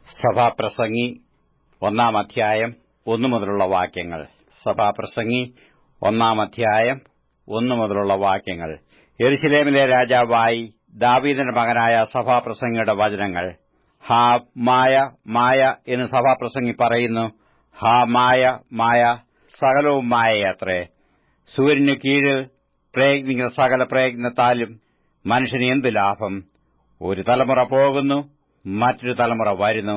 സഭാപ്രസംഗി 1-ാം അധ്യായം 1 മുതലുള്ള വാക്യങ്ങൾ. സഭാപ്രസംഗി 1-ാം അധ്യായം 1 മുതലുള്ള വാക്യങ്ങൾ. യെരൂശലേമിലെ രാജാവായി ദാവീദിന്റെ മകനായ സഭാപ്രസംഗിയുടെ വചനങ്ങൾ. ഹാ മായ മായ എന്ന് സഭാപ്രസംഗി പറയുന്നു. ഹാ മായ മായ, സകലവും മായയത്രേ. സൂര്യനു കീഴിൽ പ്രയത്നിക്കുന്ന സകല പ്രയത്നത്താലും മനുഷ്യന് എന്തു ലാഭം? ഒരു തലമുറ പോകുന്നു, മറ്റൊരു തലമുറ വരുന്നു.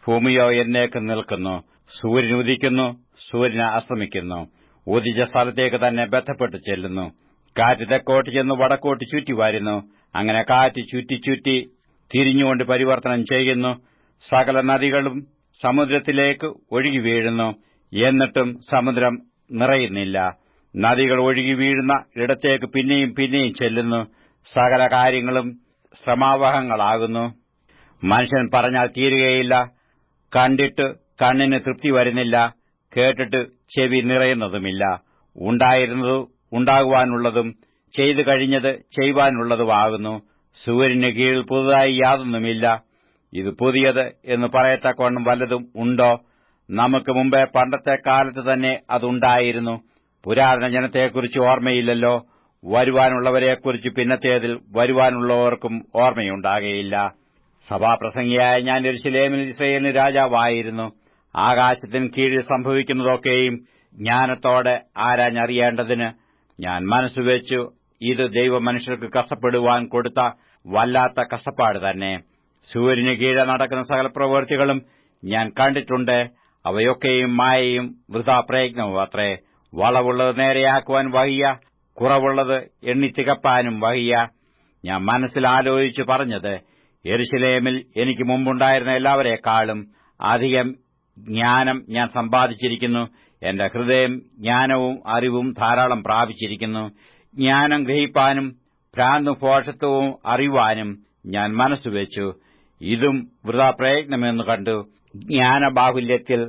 ഭൂമിയോ എന്നേക്കും നിൽക്കുന്നു. സൂര്യൻ ഉദിക്കുന്നു, സൂര്യൻ അസ്തമിക്കുന്നു. ഉദിച്ച സ്ഥലത്തേക്ക് തന്നെ ബന്ധപ്പെട്ട് ചെല്ലുന്നു. കാറ്റ് തെക്കോട്ട് ചെന്ന് വടക്കോട്ട് ചുറ്റി വരുന്നു. അങ്ങനെ കാറ്റ് ചുറ്റി ചുറ്റി തിരിഞ്ഞുകൊണ്ട് പരിവർത്തനം ചെയ്യുന്നു. സകല നദികളും സമുദ്രത്തിലേക്ക് ഒഴുകി വീഴുന്നു. എന്നിട്ടും സമുദ്രം നിറയുന്നില്ല. നദികൾ ഒഴുകി വീഴുന്ന ഇടത്തേക്ക് പിന്നെയും പിന്നെയും ചെല്ലുന്നു. സകല കാര്യങ്ങളും ശ്രമാവഹങ്ങളാകുന്നു. മനുഷ്യൻ പറഞ്ഞാൽ തീരുകയില്ല. കണ്ടിട്ട് കണ്ണിന് തൃപ്തി വരുന്നില്ല. കേട്ടിട്ട് ചെവി നിറയുന്നതുമില്ല. ഉണ്ടായിരുന്നത് ഉണ്ടാകുവാനുള്ളതും ചെയ്തു കഴിഞ്ഞത് ചെയ്യുവാനുള്ളതുമാകുന്നു. സൂര്യന് കീഴിൽ പുതുതായി യാതൊന്നുമില്ല. ഇത് പുതിയത് എന്ന് പറയത്തക്കവണ്ണം വല്ലതും ഉണ്ടോ? നമുക്ക് മുമ്പേ പണ്ടത്തെ കാലത്ത് തന്നെ അതുണ്ടായിരുന്നു. പുരാതന ജനത്തെക്കുറിച്ച് ഓർമ്മയില്ലല്ലോ. വരുവാനുള്ളവരെക്കുറിച്ച് പിന്നത്തേതിൽ വരുവാനുള്ളവർക്കും ഓർമ്മയുണ്ടാകുകയില്ല. സഭാപ്രസംഗിയായ ഞാൻ യെരൂശലേമിൽ ഇസ്രായേലിന് രാജാവായിരുന്നു. ആകാശത്തിന് കീഴിൽ സംഭവിക്കുന്നതൊക്കെയും ജ്ഞാനത്തോടെ ആരാഞ്ഞറിയേണ്ടതിന് ഞാൻ മനസ്സുവെച്ചു. ഇത് ദൈവമനുഷ്യർക്ക് കഷ്ടപ്പെടുവാൻ കൊടുത്ത വല്ലാത്ത കഷ്ടപ്പാട് തന്നെ. സൂര്യന് കീഴെ നടക്കുന്ന സകല പ്രവൃത്തികളും ഞാൻ കണ്ടിട്ടുണ്ട്. അവയൊക്കെയും മായയും വൃഥാ പ്രയത്നവും അത്രേ. വളവുള്ളത് നേരെയാക്കുവാൻ വഹിയ, കുറവുള്ളത് എണ്ണിത്തികപ്പാനും വഹിയ. ഞാൻ മനസ്സിൽ ആലോചിച്ചു പറഞ്ഞത്, യെരൂശലേമിൽ എനിക്ക് മുമ്പുണ്ടായിരുന്ന എല്ലാവരെക്കാളും അധികം ജ്ഞാനം ഞാൻ സമ്പാദിച്ചിരിക്കുന്നു. എന്റെ ഹൃദയം ജ്ഞാനവും അറിവും ധാരാളം പ്രാപിച്ചിരിക്കുന്നു. ജ്ഞാനം ഗ്രഹിപ്പാനും ഭ്രാന്തും ഭോഷത്വവും അറിയുവാനും ഞാൻ മനസ്സുവെച്ചു. ഇതും വൃഥാ പ്രയത്നമെന്നു കണ്ടു. ജ്ഞാനബാഹുല്യത്തിൽ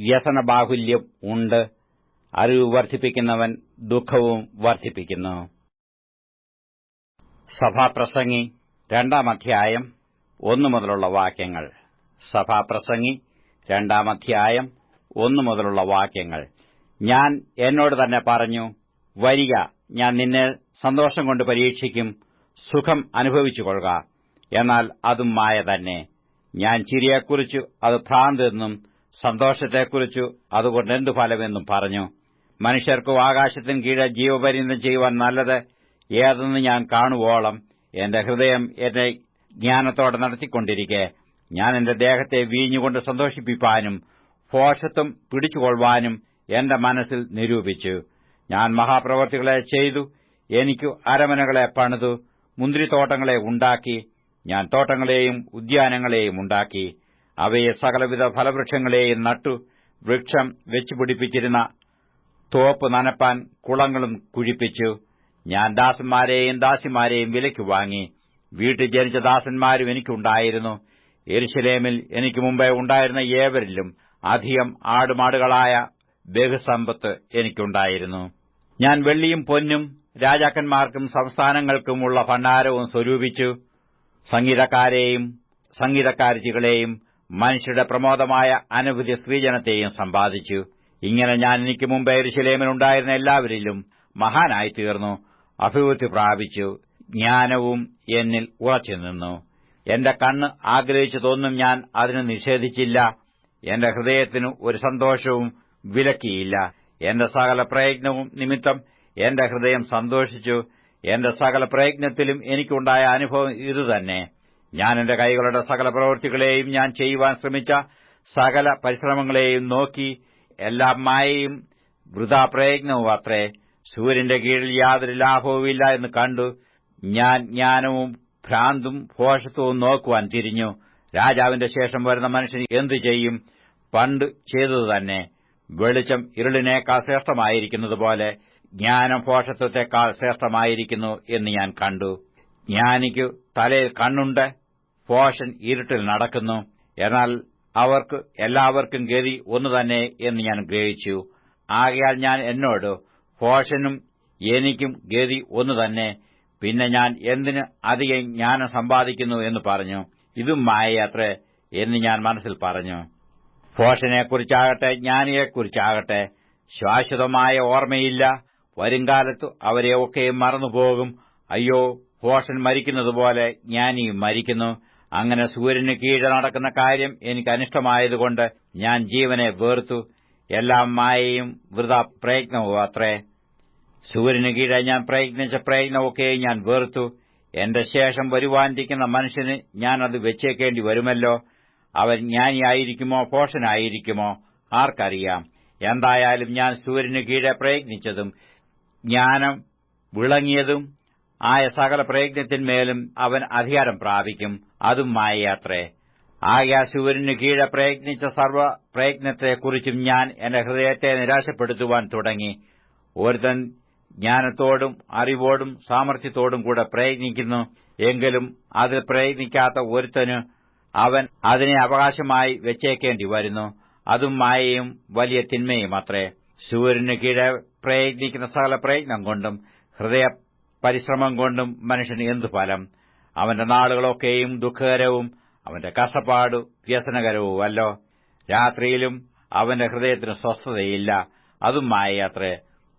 വ്യസനബാഹുല്യം ഉണ്ട്. അറിവ് വർദ്ധിപ്പിക്കുന്നവൻ ദുഃഖവും വർദ്ധിപ്പിക്കുന്നു. സഭാപ്രസംഗി 2-ാം അധ്യായം 1 മുതലുള്ള വാക്യങ്ങൾ. സഭാപ്രസംഗി 2-ാം അധ്യായം 1 മുതലുള്ള വാക്യങ്ങൾ. ഞാൻ എന്നോട് തന്നെ പറഞ്ഞു, വരിക, ഞാൻ നിന്നെ സന്തോഷം കൊണ്ട് പരീക്ഷിക്കും, സുഖം അനുഭവിച്ചുകൊള്ളുക. എന്നാൽ അതും മായ തന്നെ. ഞാൻ ചിരിയെക്കുറിച്ചു അത് ഭ്രാന്തെന്നും സന്തോഷത്തെക്കുറിച്ചു അതുകൊണ്ടെന്തു ഫലമെന്നും പറഞ്ഞു. മനുഷ്യർക്കും ആകാശത്തിന് കീഴെ ജീവപര്യന്തം ചെയ്യുവാൻ നല്ലത് ഏതെന്ന് ഞാൻ കാണുവോളം എന്റെ ഹൃദയം എന്നെ ജ്ഞാനത്തോടെ നടത്തിക്കൊണ്ടിരിക്കെ, ഞാൻ എന്റെ ദേഹത്തെ വീഞ്ഞുകൊണ്ട് സന്തോഷിപ്പിപ്പാനും ഭോഷത്വം പിടിച്ചുകൊള്ളുവാനും എന്റെ മനസ്സിൽ നിരൂപിച്ചു. ഞാൻ മഹാപ്രവൃത്തികളെ ചെയ്തു. എനിക്കു അരമനകളെ പണിതു, മുന്തിരിത്തോട്ടങ്ങളെ ഉണ്ടാക്കി. ഞാൻ തോട്ടങ്ങളെയും ഉദ്യാനങ്ങളെയും ഉണ്ടാക്കി. അവയെ സകലവിധ ഫലവൃക്ഷങ്ങളെയും നട്ടു. വൃക്ഷം വെച്ചുപിടിപ്പിച്ചിരുന്ന തോപ്പ് നനപ്പാൻ കുളങ്ങളും കുഴിപ്പിച്ചു. ഞാൻ ദാസന്മാരെയും ദാസിമാരെയും വിലയ്ക്ക് വാങ്ങി. വീട്ടിൽ ജനിച്ച ദാസന്മാരും എനിക്കുണ്ടായിരുന്നു. യെരൂശലേമിൽ എനിക്ക് മുമ്പേ ഉണ്ടായിരുന്ന ഏവരിലും അധികം ആടുമാടുകളായ ബഹുസമ്പത്ത് എനിക്കുണ്ടായിരുന്നു. ഞാൻ വെള്ളിയും പൊന്നും രാജാക്കന്മാർക്കും സംസ്ഥാനങ്ങൾക്കുമുള്ള ഭണ്ഡാരവും സ്വരൂപിച്ചു. സംഗീതക്കാരെയും സംഗീതക്കാരത്തികളെയും മനുഷ്യരുടെ പ്രമോദമായ അനവധി സ്ത്രീജനത്തെയും സമ്പാദിച്ചു. ഇങ്ങനെ ഞാൻ എനിക്ക് മുമ്പ് യെരൂശലേമിലുണ്ടായിരുന്ന എല്ലാവരിലും മഹാനായിത്തീർന്നു. അഭിവൃദ്ധി പ്രാപിച്ചു. ജ്ഞാനവും എന്നിൽ ഉറച്ചുനിന്നു. എന്റെ കണ്ണ് ആഗ്രഹിച്ചതൊന്നും ഞാൻ അതിന് നിഷേധിച്ചില്ല. എന്റെ ഹൃദയത്തിനു ഒരു സന്തോഷവും വിലക്കിയില്ല. എന്റെ സകല പ്രയത്നവും നിമിത്തം എന്റെ ഹൃദയം സന്തോഷിച്ചു. എന്റെ സകല പ്രയത്നത്തിലും എനിക്കുണ്ടായ അനുഭവം ഇതുതന്നെ. ഞാൻ എന്റെ കൈകളുടെ സകല പ്രവൃത്തികളെയും ഞാൻ ചെയ്യുവാൻ ശ്രമിച്ച സകല പരിശ്രമങ്ങളെയും നോക്കി. എല്ലാം മായയും വൃഥാ പ്രയത്നവും അത്രേ. സൂര്യന്റെ കീഴിൽ യാതൊരു ലാഭവുമില്ല എന്ന് കണ്ടു. ഞാൻ ജ്ഞാനവും ഭ്രാന്തും ഭോഷത്വവും നോക്കുവാൻ തിരിഞ്ഞു. രാജാവിന്റെ ശേഷം വരുന്ന മനുഷ്യൻ എന്തു ചെയ്യും? പണ്ട് ചെയ്തതു തന്നെ. വെളിച്ചം ഇരുളിനേക്കാൾ ശ്രേഷ്ഠമായിരിക്കുന്നതുപോലെ ജ്ഞാനം ഭോഷത്വത്തെക്കാൾ ശ്രേഷ്ഠമായിരിക്കുന്നു എന്ന് ഞാൻ കണ്ടു. ജ്ഞാനിക്കു തലയിൽ കണ്ണുണ്ട്, ഭോഷൻ ഇരുട്ടിൽ നടക്കുന്നു. എന്നാൽ അവർക്ക് എല്ലാവർക്കും ഗതി ഒന്നു തന്നെ എന്ന് ഞാൻ ഗ്രഹിച്ചു. ആകയാൽ ഞാൻ എന്നോട്, ഭോഷനും എനിക്കും ഗതി ഒന്നു തന്നെ, പിന്നെ ഞാൻ എന്തിന് അധികം ജ്ഞാനം സമ്പാദിക്കുന്നു എന്ന് പറഞ്ഞു. ഇതും മായയത്രേ. എന്ന് ഞാൻ മനസ്സിൽ പറഞ്ഞു. ഭോഷനെക്കുറിച്ചാകട്ടെ ജ്ഞാനിയെക്കുറിച്ചാകട്ടെ ശാശ്വതമായ ഓർമ്മയില്ല. വരുംകാലത്തു അവരെ ഒക്കെയും മറന്നുപോകും. അയ്യോ, ഭോഷൻ മരിക്കുന്നതുപോലെ ജ്ഞാനിയും മരിക്കുന്നു. അങ്ങനെ സൂര്യന് കീഴെ നടക്കുന്ന കാര്യം എനിക്ക് അനിഷ്ടമായതുകൊണ്ട് ഞാൻ ജീവനെ വെറുത്തു. എല്ലാം മായയും വൃഥാ പ്രയത്നവും അത്രേ. സൂര്യന് കീഴെ ഞാൻ പ്രയത്നിച്ച പ്രയത്നമൊക്കെയും ഞാൻ വെറുത്തു. എന്റെ ശേഷം വരുവാനിരിക്കുന്ന മനുഷ്യന് ഞാൻ അത് വെച്ചേക്കേണ്ടി വരുമല്ലോ. അവൻ ജ്ഞാനിയായിരിക്കുമോ ഭോഷനായിരിക്കുമോ ആർക്കറിയാം. എന്തായാലും ഞാൻ സൂര്യന് കീഴെ പ്രയത്നിച്ചതും ജ്ഞാനം വിളങ്ങിയതും ആയ സകല പ്രയത്നത്തിന്മേലും അവൻ അധികാരം പ്രാപിക്കും. അതും മായയാത്രേ. ആകയാൽ സൂര്യന് കീഴെ പ്രയത്നിച്ച സർവ്വ പ്രയത്നത്തെക്കുറിച്ചും ഞാൻ എന്റെ ഹൃദയത്തെ നിരാശപ്പെടുത്തുവാൻ തുടങ്ങി. ഒരുത്തൻ ജ്ഞാനത്തോടും അറിവോടും സാമർത്ഥ്യത്തോടും കൂടെ പ്രയത്നിക്കുന്നു. എങ്കിലും അതിൽ പ്രയത്നിക്കാത്ത ഒരുത്തന് അവൻ അതിനെ അവകാശമായി വെച്ചേക്കേണ്ടി വരുന്നു. അതും മായയും വലിയ തിന്മയും അത്രേ. സൂര്യന് കീഴെ പ്രയത്നിക്കുന്ന സകല പ്രയത്നം കൊണ്ടും ഹൃദയ പരിശ്രമം കൊണ്ടും മനുഷ്യന് എന്തു ഫലം? അവന്റെ നാളുകളൊക്കെയും ദുഃഖകരവും അവന്റെ കഷ്ടപ്പാടു വ്യസനകരവുമല്ലോ. രാത്രിയിലും അവന്റെ ഹൃദയത്തിന് സ്വസ്ഥതയില്ല. അതും മായയാത്രേ.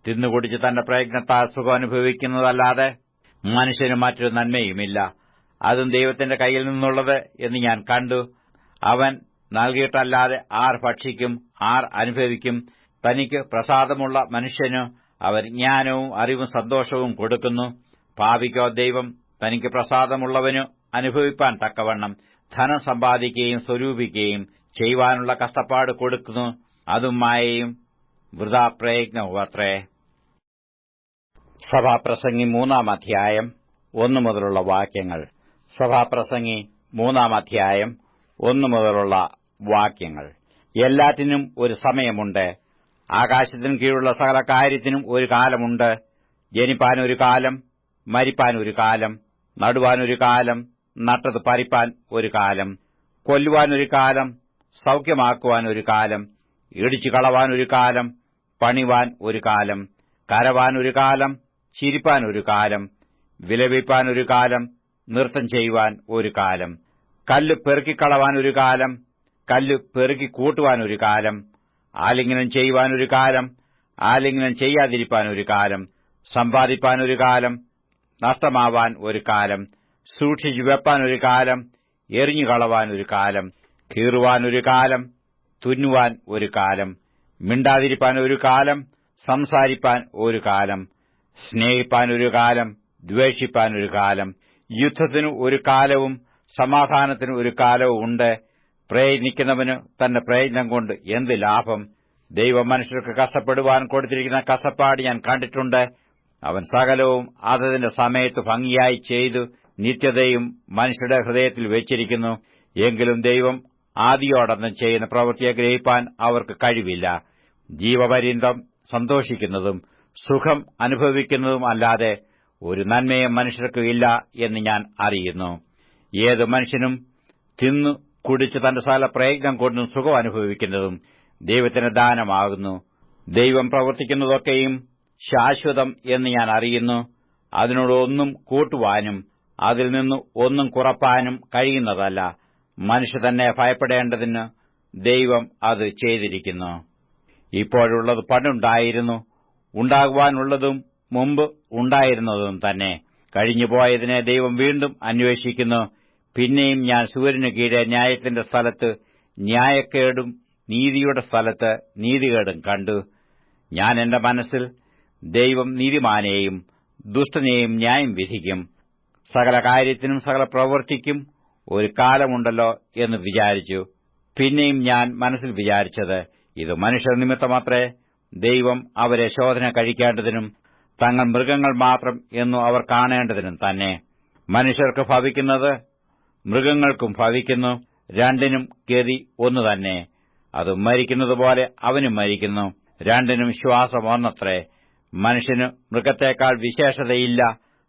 തിന്നുകുടിച്ച് തന്റെ പ്രയത്നത്താൽ സുഖം അനുഭവിക്കുന്നതല്ലാതെ മനുഷ്യന് മറ്റൊരു നന്മയുമില്ല. അതും ദൈവത്തിന്റെ കയ്യിൽ നിന്നുള്ളത് എന്ന് ഞാൻ കണ്ടു. അവൻ നൽകിയിട്ടല്ലാതെ ആർ ഭക്ഷിക്കും, ആർ അനുഭവിക്കും? തനിക്ക് പ്രസാദമുള്ള മനുഷ്യന് അവർ ജ്ഞാനവും അറിവും സന്തോഷവും കൊടുക്കുന്നു. പാപിക്കോ ദൈവം തനിക്ക് പ്രസാദമുള്ളവനു അനുഭവിപ്പാൻ തക്കവണ്ണം ധനം സമ്പാദിക്കുകയും സ്വരൂപിക്കുകയും ചെയ്യുവാനുള്ള കഷ്ടപ്പാട് കൊടുക്കുന്നു. അതും മായയും വൃഥാ പ്രയത്നവും അത്രേ. സഭാപ്രസംഗി 3-ാം അധ്യായം 1 മുതലുള്ള വാക്യങ്ങൾ. സഭാപ്രസംഗി 3-ാം അധ്യായം 1 മുതലുള്ള വാക്യങ്ങൾ. എല്ലാറ്റിനും ഒരു സമയമുണ്ട്. ആകാശത്തിനും കീഴുള്ള സകല കാര്യത്തിനും ഒരു കാലമുണ്ട്. ജനിപ്പാൻ ഒരു കാലം, മരിപ്പാൻ ഒരു കാലം, നടുവാൻ ഒരു കാലം, നട്ടത് പറിപ്പാൻ ഒരു കാലം, കൊല്ലുവാൻ ഒരു കാലം, സൗഖ്യമാക്കുവാൻ ഒരു കാലം, ഇടിച്ചു കളവാൻ ഒരു കാലം, പണിവാൻ ഒരു കാലം, കരവാൻ ഒരു കാലം, ചിരിപ്പാൻ ഒരു കാലം, വിലപിപ്പാൻ ഒരു കാലം, നൃത്തം ചെയ്യുവാൻ ഒരു കാലം, കല്ല് പെറുക്കിക്കളവാൻ ഒരു കാലം, കല്ല് പെറുക്കി കൂട്ടുവാൻ ഒരു കാലം, ആലിംഗനം ചെയ്യുവാൻ ഒരു കാലം, ആലിംഗനം ചെയ്യാതിരിപ്പാൻ ഒരു കാലം, സമ്പാദിപ്പാൻ ഒരു കാലം, നഷ്ടമാവാൻ ഒരു കാലം, സൂക്ഷിച്ചു വെപ്പാൻ ഒരു കാലം, എറിഞ്ഞുകളവാൻ ഒരു കാലം, കീറുവാൻ ഒരു കാലം, തുന്നുവാൻ ഒരു കാലം, മിണ്ടാതിരിപ്പാൻ ഒരു കാലം, സംസാരിപ്പാൻ ഒരു കാലം, സ്നേഹിപ്പാൻ ഒരു കാലം, ദ്വേഷിപ്പാൻ ഒരു കാലം, യുദ്ധത്തിനു ഒരു കാലവും സമാധാനത്തിന് ഒരു കാലവും ഉണ്ട്. പ്രയത്നിക്കുന്നവന് തന്റെ പ്രയത്നം കൊണ്ട് എന്ത് ലാഭം? ദൈവം മനുഷ്യർക്ക് കഷ്ടപ്പെടുവാൻ കൊടുത്തിരിക്കുന്ന കഷ്ടപ്പാട് ഞാൻ കണ്ടിട്ടുണ്ട്. അവൻ സകലവും അതതിന്റെ സമയത്ത് ഭംഗിയായി ചെയ്തു നിത്യതയും മനുഷ്യരുടെ ഹൃദയത്തിൽ വെച്ചിരിക്കുന്നു. എങ്കിലും ദൈവം ആദിയോടൊന്നും ചെയ്യുന്ന പ്രവൃത്തിയെ ഗ്രഹിപ്പാൻ അവർക്ക് കഴിവില്ല. ജീവപര്യന്തം സന്തോഷിക്കുന്നതും സുഖം അനുഭവിക്കുന്നതും അല്ലാതെ ഒരു നന്മയും മനുഷ്യർക്ക് ഇല്ല എന്ന് ഞാൻ അറിയുന്നു. ഏതു മനുഷ്യനും തിന്നു കുടിച്ച് തന്റെ സകല പ്രയത്നം കൊണ്ടും സുഖം അനുഭവിക്കുന്നതും ദൈവത്തിന് ദാനമാകുന്നു. ദൈവം പ്രവർത്തിക്കുന്നതൊക്കെയും ശാശ്വതം എന്ന് ഞാൻ അറിയുന്നു. അതിനോട് ഒന്നും കൂട്ടുവാനും അതിൽ നിന്ന് ഒന്നും കുറപ്പാനും കഴിയുന്നതല്ല. മനുഷ്യ തന്നെ ഭയപ്പെടേണ്ടതിന് ദൈവം അത് ചെയ്തിരിക്കുന്നു. ഇപ്പോഴുള്ളത് പണ്ടുണ്ടായിരുന്നു, ഉണ്ടാകുവാനുള്ളതും മുമ്പ് ഉണ്ടായിരുന്നതും തന്നെ. കഴിഞ്ഞുപോയതിനെ ദൈവം വീണ്ടും അന്വേഷിക്കുന്നു. പിന്നെയും ഞാൻ സൂര്യന് കീഴെ ന്യായത്തിന്റെ സ്ഥലത്ത് ന്യായക്കേടും നീതിയുടെ സ്ഥലത്ത് നീതികേടും കണ്ടു. ഞാൻ എന്റെ മനസ്സിൽ ദൈവം നീതിമാനെയും ദുഷ്ടനെയും ന്യായം വിധിക്കും, സകല കാര്യത്തിനും സകല പ്രവൃത്തിക്കും ഒരു കാലമുണ്ടല്ലോ എന്ന് വിചാരിച്ചു. പിന്നെയും ഞാൻ മനസ്സിൽ വിചാരിച്ചത്, ഇത് മനുഷ്യർ നിമിത്തമത്രേ. ദൈവം അവരെ ശോധന കഴിക്കേണ്ടതിനും തങ്ങൾ മൃഗങ്ങൾ മാത്രം എന്നു അവർ കാണേണ്ടതിനും തന്നെ. മനുഷ്യർക്ക് ഭവിക്കുന്നത് മൃഗങ്ങൾക്കും ഭവിക്കുന്നു. രണ്ടിനും ഗതി ഒന്നു തന്നെ. അത് മരിക്കുന്നതുപോലെ അവനും മരിക്കുന്നു. രണ്ടിനും ശ്വാസം ഒന്നത്രേ. മനുഷ്യന് മൃഗത്തേക്കാൾ വിശേഷതയില്ല.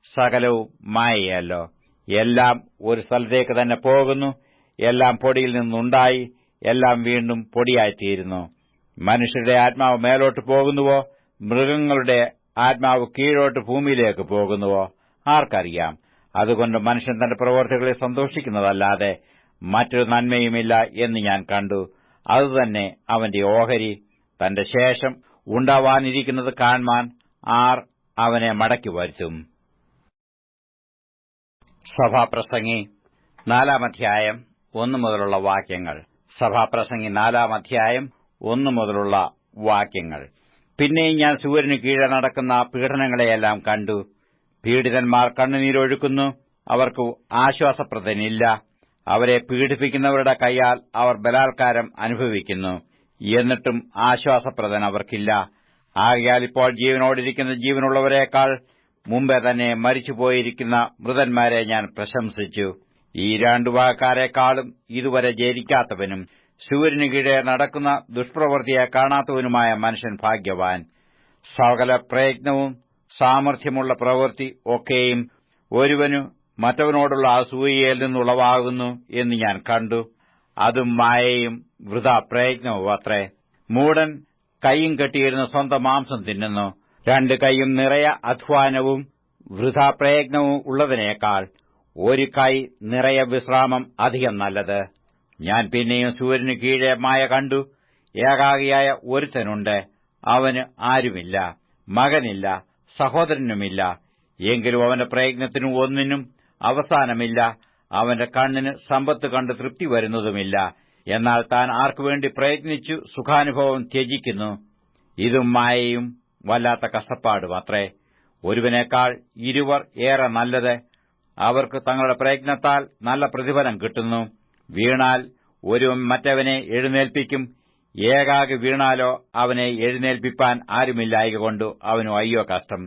സകലവും മായയല്ലോ. എല്ലാം ഒരു സ്ഥലത്തേക്ക് തന്നെ പോകുന്നു. എല്ലാം പൊടിയിൽ നിന്നുണ്ടായി, എല്ലാം വീണ്ടും പൊടിയായിത്തീരുന്നു. മനുഷ്യരുടെ ആത്മാവ് മേലോട്ട് പോകുന്നുവോ, മൃഗങ്ങളുടെ ആത്മാവ് കീഴോട്ട് ഭൂമിയിലേക്ക് പോകുന്നുവോ ആർക്കറിയാം? അതുകൊണ്ട് മനുഷ്യൻ തന്റെ പ്രവൃത്തികളിൽ സന്തോഷിക്കുന്നതല്ലാതെ മറ്റൊരു നന്മയുമില്ല എന്ന് ഞാൻ കണ്ടു. അതുതന്നെ അവന്റെ ഓഹരി. തന്റെ ശേഷം ഉണ്ടാവാനിരിക്കുന്നത് കാൺമാൻ ആർ അവനെ മടക്കി വരുത്തും? സഭാപ്രസംഗി 4 അധ്യായം 1 മുതലുള്ള വാക്യങ്ങൾ. സഭാപ്രസംഗി 4 അധ്യായം 1 മുതലുള്ള വാക്യങ്ങൾ. പിന്നെയും ഞാൻ സൂര്യന് കീഴെ നടക്കുന്ന പീഡനങ്ങളെയെല്ലാം കണ്ടു. പീഡിതന്മാർ കണ്ണുനീരൊഴുക്കുന്നു, അവർക്ക് ആശ്വാസപ്രദനില്ല. അവരെ പീഡിപ്പിക്കുന്നവരുടെ കൈയാൽ അവർ ബലാത്കാരം അനുഭവിക്കുന്നു, എന്നിട്ടും ആശ്വാസപ്രദൻ അവർക്കില്ല. ആകയാൽ ഇപ്പോൾ ജീവനോടിരിക്കുന്ന ജീവനുള്ളവരെക്കാൾ മുമ്പേ തന്നെ മരിച്ചുപോയിരിക്കുന്ന മൃതന്മാരെ ഞാൻ പ്രശംസിച്ചു. ഈ 2 വാക്കാരെക്കാളും ഇതുവരെ ജനിക്കാത്തവനും സൂര്യന് കീഴെ നടക്കുന്ന ദുഷ്പ്രവൃത്തിയെ കാണാത്തവനുമായ മനുഷ്യൻ ഭാഗ്യവാൻ. സകല പ്രയത്നവും സാമർഥ്യമുള്ള പ്രവൃത്തി ഒക്കെയും ഒരുവനു മറ്റവനോടുള്ള അസൂയയിൽ നിന്നുളവാകുന്നു എന്ന് ഞാൻ കണ്ടു. അതും മായയും വൃഥാ പ്രയത്നവും അത്രേ. മൂഢൻ കൈയും കെട്ടിയിരുന്ന സ്വന്തം മാംസം തിന്നുന്നു. 2 കൈയും നിറയെ അധ്വാനവും വൃഥാ പ്രയത്നവും ഉള്ളതിനേക്കാൾ 1 കൈ നിറയെ വിശ്രാമം അധികം നല്ലത്. ഞാൻ പിന്നെയും സൂര്യന് കീഴെ മായ കണ്ടു. ഏകാഗിയായ ഒരുത്തനുണ്ട്, അവന് ആരുമില്ല, മകനില്ല, സഹോദരനുമില്ല. എങ്കിലും അവന്റെ പ്രയത്നത്തിനും ഒന്നിനും അവസാനമില്ല. അവന്റെ കണ്ണിന് സമ്പത്ത് കണ്ട് തൃപ്തി വരുന്നതുമില്ല. എന്നാൽ താൻ ആർക്കുവേണ്ടി പ്രയത്നിച്ചു സുഖാനുഭവം ത്യജിക്കുന്നു. ഇതും മായയും വല്ലാത്ത കഷ്ടപ്പാടും അത്രേ. ഒരുവനേക്കാൾ 2 ഏറെ നല്ലത്. അവർക്ക് തങ്ങളുടെ പ്രയത്നത്താൽ നല്ല പ്രതിഫലം കിട്ടുന്നു. വീണാൽ ഒരുവൻ മറ്റവനെ എഴുന്നേൽപ്പിക്കും. ഏകാകി വീണാലോ അവനെ എഴുന്നേൽപ്പിപ്പാൻ ആരുമില്ലായകൊണ്ട് അവനു അയ്യോ കഷ്ടം.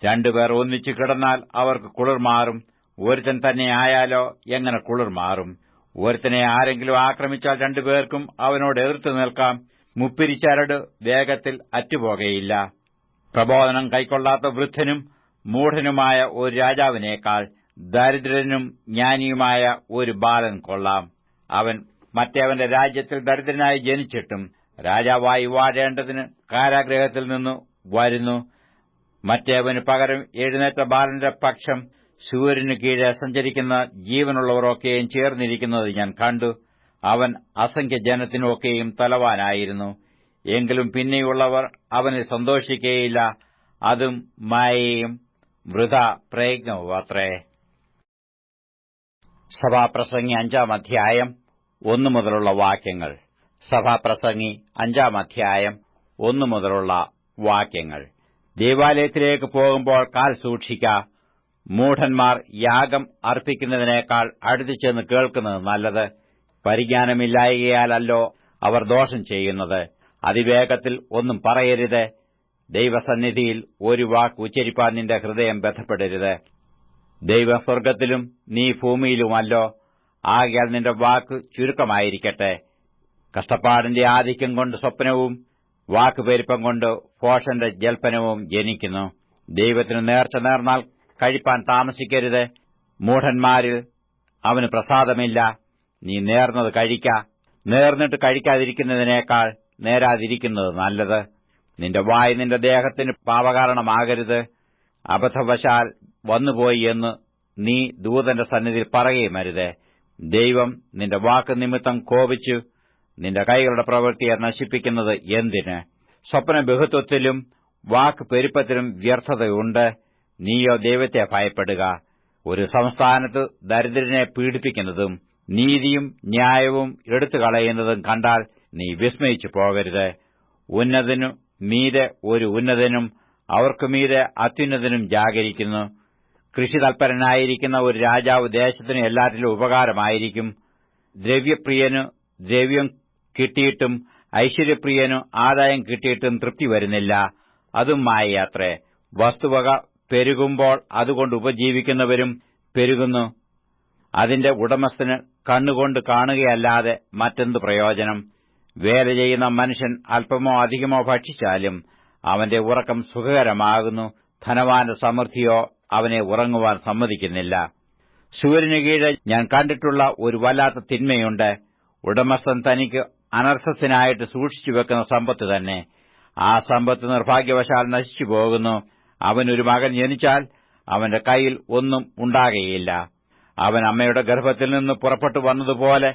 2 പേർ ഒന്നിച്ചു കിടന്നാൽ അവർക്ക് കുളിർ മാറും. ഒരുത്തൻ തന്നെ ആയാലോ എങ്ങനെ കുളിർ മാറും? ഒരുത്തനെ ആരെങ്കിലും ആക്രമിച്ചാൽ 2 പേർക്കും അവനോട് എതിർത്തു നിൽക്കാം. മുപ്പിരിച്ചരട് വേഗത്തിൽ അറ്റുപോകയില്ല. പ്രബോധനം കൈക്കൊള്ളാത്ത വൃദ്ധനും മൂഢനുമായ ഒരു രാജാവിനേക്കാൾ ദരിദ്രനും ജ്ഞാനിയുമായ ഒരു ബാലൻ കൊള്ളാം. അവൻ മറ്റേവന്റെ രാജ്യത്തിൽ ദരിദ്രനായി ജനിച്ചിട്ടും രാജാവായി വാഴേണ്ടതിന് കാരാഗൃഹത്തിൽ നിന്നു വരുന്നു. മറ്റേവന് പകരം എഴുന്നേറ്റ ബാലന്റെ പക്ഷം സൂര്യന് കീഴെ സഞ്ചരിക്കുന്ന ജീവനുള്ളവരൊക്കെയും ചേർന്നിരിക്കുന്നത് ഞാൻ കണ്ടു. അവൻ അസംഖ്യ ജനത്തിനൊക്കെയും തലവാനായിരുന്നു. എങ്കിലും പിന്നെയുള്ളവർ അവനിൽ സന്തോഷിക്കുകയില്ല. അതും മായയും വൃഥാ പ്രയത്നവും അത്രേ. സഭാപ്രസംഗി 5 അധ്യായം 1 മുതലുള്ള വാക്യങ്ങൾ. സഭാപ്രസംഗി 5 അധ്യായം 1 മുതലുള്ള വാക്യങ്ങൾ. ദേവാലയത്തിലേക്ക് പോകുമ്പോൾ കാൽ സൂക്ഷിക്ക. മൂഢന്മാർ യാഗം അർപ്പിക്കുന്നതിനേക്കാൾ അടുത്തു ചെന്ന് കേൾക്കുന്നത് നല്ലത്. പരിജ്ഞാനമില്ലായകയാലല്ലോ അവർ ദോഷം ചെയ്യുന്നത്. അതിവേഗത്തിൽ ഒന്നും പറയരുത്. ദൈവസന്നിധിയിൽ ഒരു വാക്ക് ഉച്ചരിപ്പാൻ നിന്റെ ഹൃദയം ബന്ധപ്പെടരുത്. ദൈവം സ്വർഗ്ഗത്തിലും നീ ഭൂമിയിലുമല്ലോ. ആകയാൽ നിന്റെ വാക്ക് ചുരുക്കമായിരിക്കട്ടെ. കഷ്ടപ്പാടിന്റെ ആധിക്യം കൊണ്ട് സ്വപ്നവും വാക്കുപെരുപ്പം കൊണ്ട് ഭോഷന്റെ ജൽപ്പനവും ജനിക്കുന്നു. ദൈവത്തിന് നേർച്ച നേർന്നാൽ കഴിപ്പാൻ താമസിക്കരുത്. മൂഢന്മാരിൽ അവന് പ്രസാദമില്ല. നീ നേർന്നത് കഴിക്ക. നേർന്നിട്ട് കഴിക്കാതിരിക്കുന്നതിനേക്കാൾ നേരാതിരിക്കുന്നത് നല്ലത്. നിന്റെ വായ് നിന്റെ ദേഹത്തിന് പാപകാരണമാകരുത്. അബദ്ധവശാൽ വന്നുപോയി എന്ന് നീ ദൂതന്റെ സന്നിധിയിൽ പറയുകയുമരുത്. ദൈവം നിന്റെ വാക്ക് നിമിത്തം കോപിച്ചു നിന്റെ കൈകളുടെ പ്രവൃത്തിയെ നശിപ്പിക്കുന്നത് എന്തിന്? സ്വപ്ന ബഹുത്വത്തിലും വാക്ക് പെരുപ്പത്തിലും വ്യർത്ഥതയുണ്ട്. നീയോ ദൈവത്തെ ഭയപ്പെടുക. ഒരു സംസ്ഥാനത്ത് ദരിദ്രനെ പീഡിപ്പിക്കുന്നതും നീതിയും ന്യായവും എടുത്തുകളയുന്നതും കണ്ടാൽ നീ വിസ്മയിച്ചു പോകരുത്. ഉന്നതനു മീതെ ഒരു ഉന്നതനും അവർക്കു മീതെ അത്യുന്നതനും ജാഗരിക്കുന്നു. കൃഷിതൽപരനായിരിക്കുന്ന ഒരു രാജാവ് ദേശത്തിന് എല്ലാറ്റിലും ഉപകാരമായിരിക്കും. ദ്രവ്യപ്രിയനു ദ്രവ്യം കിട്ടിയിട്ടും ഐശ്വര്യപ്രിയനു ആദായം കിട്ടിയിട്ടും തൃപ്തി വരുന്നില്ല. അതും മായയാത്രേ. വസ്തുവക പെരുകുമ്പോൾ അതുകൊണ്ട് ഉപജീവിക്കുന്നവരും പെരുകുന്നു. അതിന്റെ ഉടമസ്ഥന് കണ്ണുകൊണ്ട് കാണുകയല്ലാതെ മറ്റെന്ത് പ്രയോജനം? വേല ചെയ്യുന്ന മനുഷ്യൻ അല്പമോ അധികമോ ഭക്ഷിച്ചാലും അവന്റെ ഉറക്കം സുഖകരമാകുന്നു. ധനവാന്റെ സമൃദ്ധിയോ അവനെ ഉറങ്ങുവാൻ സമ്മതിക്കുന്നില്ല. സൂര്യന് കീഴെ ഞാൻ കണ്ടിട്ടുള്ള ഒരു വല്ലാത്ത തിന്മയുണ്ട്. ഉടമസ്ഥൻ തനിക്ക് അനർത്ഥത്തിനായിട്ട് സൂക്ഷിച്ചുവെക്കുന്ന സമ്പത്ത് തന്നെ. ആ സമ്പത്ത് നിർഭാഗ്യവശാൽ നശിച്ചു പോകുന്നു. അവനൊരു മകൻ ജനിച്ചാൽ അവന്റെ കൈയിൽ ഒന്നും ഉണ്ടാകുകയില്ല. അവൻ അമ്മയുടെ ഗർഭത്തിൽ നിന്ന് പുറപ്പെട്ടു വന്നതുപോലെ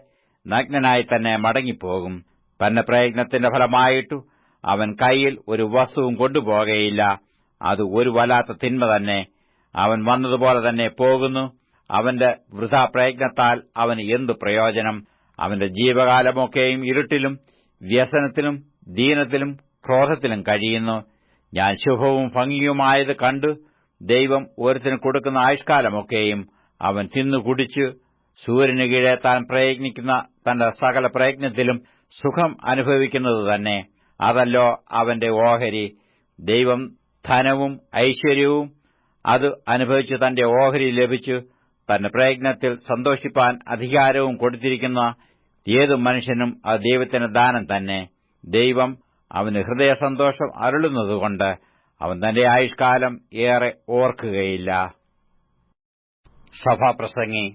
നഗ്നനായി തന്നെ മടങ്ങിപ്പോകും. തന്റെ പ്രയത്നത്തിന്റെ ഫലമായിട്ടു അവൻ കൈയിൽ ഒരു വസ്തുവും കൊണ്ടുപോകുകയില്ല. അത് ഒരു വല്ലാത്ത തിന്മ തന്നെ. അവൻ വന്നതുപോലെ തന്നെ പോകുന്നു. അവന്റെ വൃഥാ പ്രയത്നത്താൽ അവന് എന്തു പ്രയോജനം? അവന്റെ ജീവകാലമൊക്കെയും ഇരുട്ടിലും വ്യസനത്തിലും ദീനത്തിലും ക്രോധത്തിലും കഴിയുന്നു. ഞാൻ ശുഭവും ഭംഗിയുമായത് കണ്ടു. ദൈവം ഒരുത്തിന് കൊടുക്കുന്ന ആയുഷ്കാലമൊക്കെയും അവൻ തിന്നുകുടിച്ച് സൂര്യന് കീഴെ താൻ പ്രയത്നിക്കുന്ന തന്റെ സകല പ്രയത്നത്തിലും സുഖം അനുഭവിക്കുന്നത് തന്നെ. അതല്ലോ അവന്റെ ഓഹരി. ദൈവം ധനവും ഐശ്വര്യവും അത് അനുഭവിച്ച് തന്റെ ഓഹരി ലഭിച്ചു തന്റെ പ്രയത്നത്തിൽ സന്തോഷിപ്പാൻ അധികാരവും കൊടുത്തിരിക്കുന്ന ഏതു മനുഷ്യനും അത് ദൈവത്തിന് ദാനം തന്നെ. ദൈവം അവന് ഹൃദയസന്തോഷം അരുളുന്നതുകൊണ്ട് അവൻ തന്റെ ആയുഷ്കാലം ഏറെ ഓർക്കുകയില്ല. സഭാപ്രസംഗി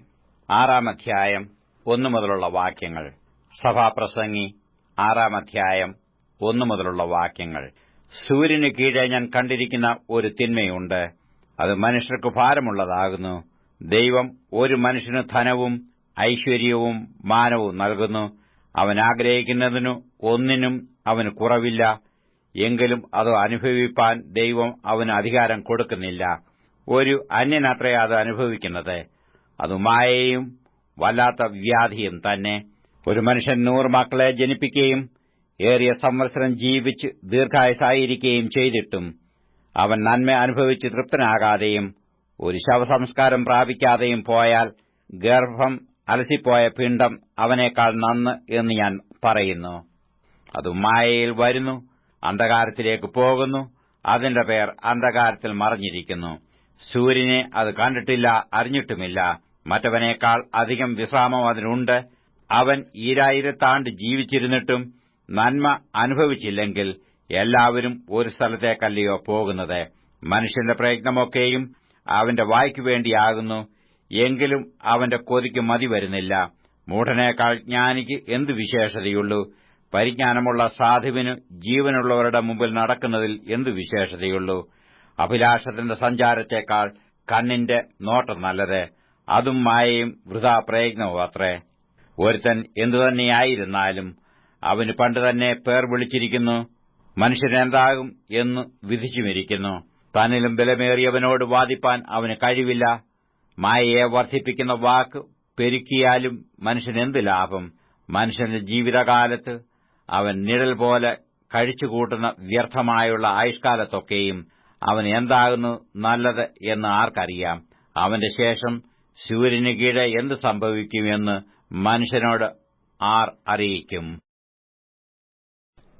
6-ാം അധ്യായം 1 മുതലുള്ള വാക്യങ്ങൾ. സഭാപ്രസംഗി 6-ാം അധ്യായം 1 മുതലുള്ള വാക്യങ്ങൾ. സൂര്യന് കീഴെ ഞാൻ കണ്ടിരിക്കുന്ന ഒരു തിന്മയുണ്ട്. അത് മനുഷ്യർക്ക് ഭാരമുള്ളതാകുന്നു. ദൈവം ഒരു മനുഷ്യന് ധനവും ഐശ്വര്യവും മാനവും നൽകുന്നു. അവൻ ആഗ്രഹിക്കുന്നതിനു ഒന്നിനും അവന് കുറവില്ല. എങ്കിലും അത് അനുഭവിപ്പാൻ ദൈവം അവന് അധികാരം കൊടുക്കുന്നില്ല. ഒരു അന്യനത്രേ അത് അനുഭവിക്കുന്നത്. അത് മായയും വല്ലാത്ത വ്യാധിയും തന്നെ. ഒരു മനുഷ്യൻ 100 മക്കളെ ജനിപ്പിക്കുകയും ഏറിയ സംവത്സരം ജീവിച്ച് ദീർഘായുസായിരിക്കുകയും ചെയ്തിട്ടും അവൻ നന്മ അനുഭവിച്ച് തൃപ്തനാകാതെയും ഒരു ശവസംസ്കാരം പ്രാപിക്കാതെയും പോയാൽ ഗർഭം അലസിപ്പോയ പിണ്ഡം അവനേക്കാൾ നന്ന് എന്ന് ഞാൻ പറയുന്നു. അത് മായയിൽ വരുന്നു, അന്ധകാരത്തിലേക്ക് പോകുന്നു. അതിന്റെ പേർ അന്ധകാരത്തിൽ മറഞ്ഞിരിക്കുന്നു. സൂര്യനെ അത് കണ്ടിട്ടില്ല, അറിഞ്ഞിട്ടുമില്ല. മറ്റവനേക്കാൾ അധികം വിശ്രാമം അതിനുണ്ട്. അവൻ 2000 ആണ്ട് ജീവിച്ചിരുന്നിട്ടും നന്മ അനുഭവിച്ചില്ലെങ്കിൽ എല്ലാവരും ഒരു സ്ഥലത്തേക്കല്ലയോ പോകുന്നത്. മനുഷ്യന്റെ പ്രയത്നമൊക്കെയും അവന്റെ വായ്ക്കു വേണ്ടിയാകുന്നു. എങ്കിലും അവന്റെ കൊതിക്ക് മതി വരുന്നില്ല. മൂഢനേക്കാൾ ജ്ഞാനിക്ക് എന്തു വിശേഷതയുള്ളൂ? പരിജ്ഞാനമുള്ള സാധുവിന് ജീവനുള്ളവരുടെ മുമ്പിൽ നടക്കുന്നതിൽ എന്തു വിശേഷതയുള്ളൂ? അഭിലാഷത്തിന്റെ സഞ്ചാരത്തെക്കാൾ കണ്ണിന്റെ നോട്ടം നല്ലത്. അതും മായയും വൃഥാ പ്രയത്നവും അത്രേ. ഒരുത്തൻ എന്തുതന്നെയായിരുന്നാലും അവന് പണ്ടുതന്നെ പേർ വിളിച്ചിരിക്കുന്നു. മനുഷ്യനെന്താകും എന്ന് വിധിച്ചുമിരിക്കുന്നു. തന്നിലും ബലമേറിയവനോട് വാദിപ്പാൻ അവന് കഴിവില്ല. മായയെ വർദ്ധിപ്പിക്കുന്ന വാക്ക് പെരുക്കിയാലും മനുഷ്യനെന്ത് ലാഭം? മനുഷ്യന്റെ ജീവിതകാലത്ത് അവൻ നിഴൽ പോലെ കഴിച്ചുകൂട്ടുന്ന വ്യർത്ഥമായുള്ള ആയുഷ്കാലത്തൊക്കെയും അവന് എന്താകുന്നു നല്ലത് എന്ന് ആർക്കറിയാം? അവന്റെ ശേഷം സൂര്യന് കീഴെ എന്ത് സംഭവിക്കുമെന്ന് മനുഷ്യനോട് ആർ അറിയിക്കും?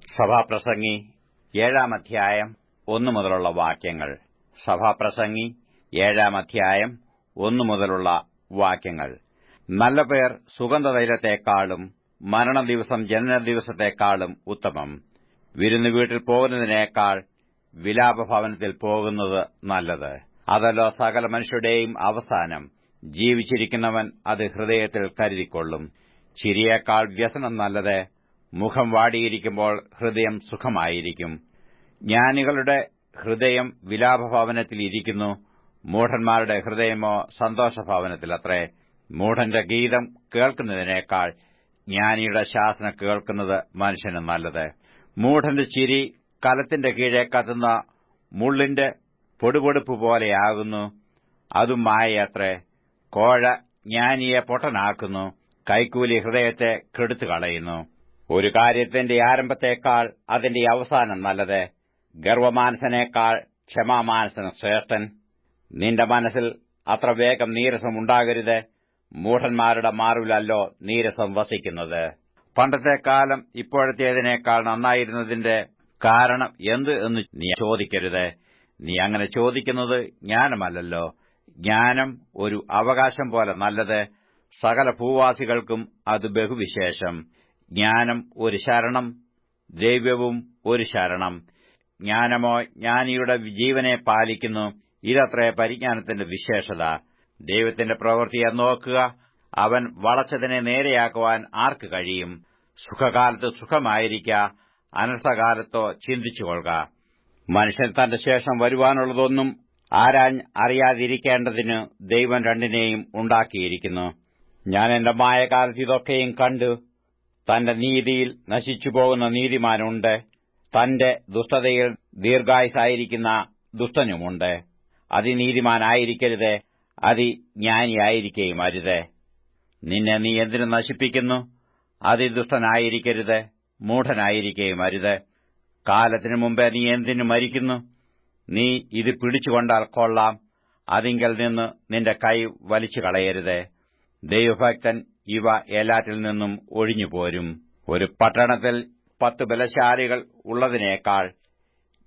സഭാപ്രസംഗി 7-ാം അധ്യായം 1 മുതലുള്ള വാക്യങ്ങൾ. സഭാപ്രസംഗി 7-ാം അധ്യായം 1 മുതലുള്ള വാക്യങ്ങൾ. നല്ല പേർ സുഗന്ധതൈലത്തെക്കാളും മരണദിവസം ജനനദിവസത്തെക്കാളും ഉത്തമം. വിരുന്നു വീട്ടിൽ പോകുന്നതിനേക്കാൾ വിലാപഭവനത്തിൽ പോകുന്നത് നല്ലത്. അതല്ലോ സകല മനുഷ്യരുടെയും അവസാനം. ജീവിച്ചിരിക്കുന്നവൻ അത് ഹൃദയത്തിൽ കരുതിക്കൊള്ളും. ചിരിയേക്കാൾ വ്യസനം നല്ലത്. മുഖം വാടിയിരിക്കുമ്പോൾ ഹൃദയം സുഖമായിരിക്കും. ജ്ഞാനികളുടെ ഹൃദയം വിലാപഭവനത്തിൽ ഇരിക്കുന്നു, മൂഢന്മാരുടെ ഹൃദയമോ സന്തോഷഭവനത്തിലത്രേ. മൂഢന്റെ ഗീതം കേൾക്കുന്നതിനേക്കാൾ ജ്ഞാനിയുടെ ശാസന കേൾക്കുന്നത് മനുഷ്യന് നല്ലത്. മൂഢന്റെ ചിരി കലത്തിന്റെ കീഴെ കത്തുന്ന മുള്ളിന്റെ പൊടുപൊടുപ്പ് പോലെയാകുന്നു. അതും മായയത്രേ. കോഴ ജ്ഞാനിയെ പൊട്ടനാക്കുന്നു, കൈക്കൂലി ഹൃദയത്തെ കെടുത്തുകളയുന്നു. ഒരു കാര്യത്തിന്റെ ആരംഭത്തേക്കാൾ അതിന്റെ അവസാനം നല്ലത്. ഗർവമാനസനേക്കാൾ ക്ഷമാമാനസൻ ശ്രേഷ്ഠൻ. നിന്റെ മനസ്സിൽ അത്ര വേഗം നീരസം ഉണ്ടാകരുത്. മൂഢന്മാരുടെ മാറിലല്ലോ നീരസം വസിക്കുന്നത്. പണ്ടത്തെ കാലം ഇപ്പോഴത്തേതിനേക്കാൾ നന്നായിരുന്നതിന്റെ കാരണം എന്ത് എന്ന് നീ ചോദിക്കരുത്. നീ അങ്ങനെ ചോദിക്കുന്നത് ജ്ഞാനമല്ലല്ലോ. ജ്ഞാനം ഒരു അവകാശം പോലെ നല്ലത്. സകല ഭൂവാസികൾക്കും അത് ബഹുവിശേഷം. ജ്ഞാനം ഒരു ശരണം, ദ്രവ്യവും ഒരു ശരണം. ജ്ഞാനമോ ജ്ഞാനിയുടെ ജീവനെ പാലിക്കുന്നു. ഇതത്രേ പരിജ്ഞാനത്തിന്റെ വിശേഷത. ദൈവത്തിന്റെ പ്രവൃത്തിയെ നോക്കുക. അവൻ വളച്ചതിനെ നേരെയാക്കുവാൻ ആർക്ക് കഴിയും? സുഖകാലത്ത് സുഖമായിരിക്ക, അനർത്ഥകാലത്തോ ചിന്തിച്ചുകൊള്ളുക. മനുഷ്യൻ തന്റെ ശേഷം വരുവാനുള്ളതൊന്നും അറിയാതിരിക്കേണ്ടതിന് ദൈവം രണ്ടിനെയും ഉണ്ടാക്കിയിരിക്കുന്നു. ഞാൻ എന്റെ മായകാലത്ത് ഇതൊക്കെയും കണ്ടു. തന്റെ നീതിയിൽ നശിച്ചുപോകുന്ന നീതിമാനുണ്ട്, തന്റെ ദുഷ്ടതയിൽ ദീർഘായുസായിരിക്കുന്ന ദുഷ്ടനുമുണ്ട്. അതിനീതിമാനായിരിക്കരുത്, അതിജ്ഞാനിയായിരിക്കുകയും അരുത്. നിന്നെ നീ എന്തിനു നശിപ്പിക്കുന്നു? അതിദുഷ്ടനായിരിക്കരുത്, മൂഢനായിരിക്കുകയും അരുത്. കാലത്തിനു മുമ്പേ നീ എന്തിനു മരിക്കുന്നു? നീ ഇത് പിടിച്ചുകൊണ്ടാൽ കൊള്ളാം, അതിങ്കൽ നിന്ന് നിന്റെ കൈ വലിച്ചു കളയരുത്. ദൈവഭക്തൻ ഇവ എല്ലാറ്റിൽ നിന്നും ഒഴിഞ്ഞുപോരും. ഒരു പട്ടണത്തിൽ 10 ബലശാലികൾ ഉള്ളതിനേക്കാൾ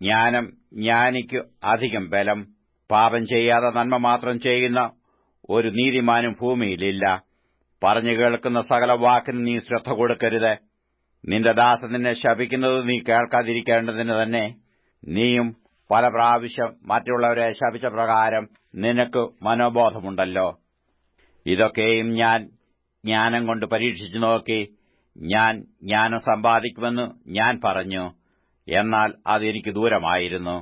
ജ്ഞാനം ജ്ഞാനിക്കു അധികം ബലം. പാപം ചെയ്യാതെ നന്മ മാത്രം ചെയ്യുന്ന ഒരു നീതിമാനും ഭൂമിയിലില്ല. പറഞ്ഞു കേൾക്കുന്ന സകല വാക്കിനും നീ ശ്രദ്ധ കൊടുക്കരുത്. നിന്റെ ദാസൻ നിന്നെ ശപിക്കുന്നത് നീ കേൾക്കാതിരിക്കേണ്ടതിന് തന്നെ. നീയും പല പ്രാവശ്യം മറ്റുള്ളവരെ ശപിച്ച പ്രകാരം നിനക്ക് മനോബോധമുണ്ടല്ലോ. ഇതൊക്കെയും ഞാൻ ജ്ഞാനം കൊണ്ട് പരീക്ഷിച്ചു നോക്കി. ഞാൻ ജ്ഞാനം സമ്പാദിക്കുമെന്ന് ഞാൻ പറഞ്ഞു, എന്നാൽ അതെനിക്ക് ദൂരമായിരുന്നു.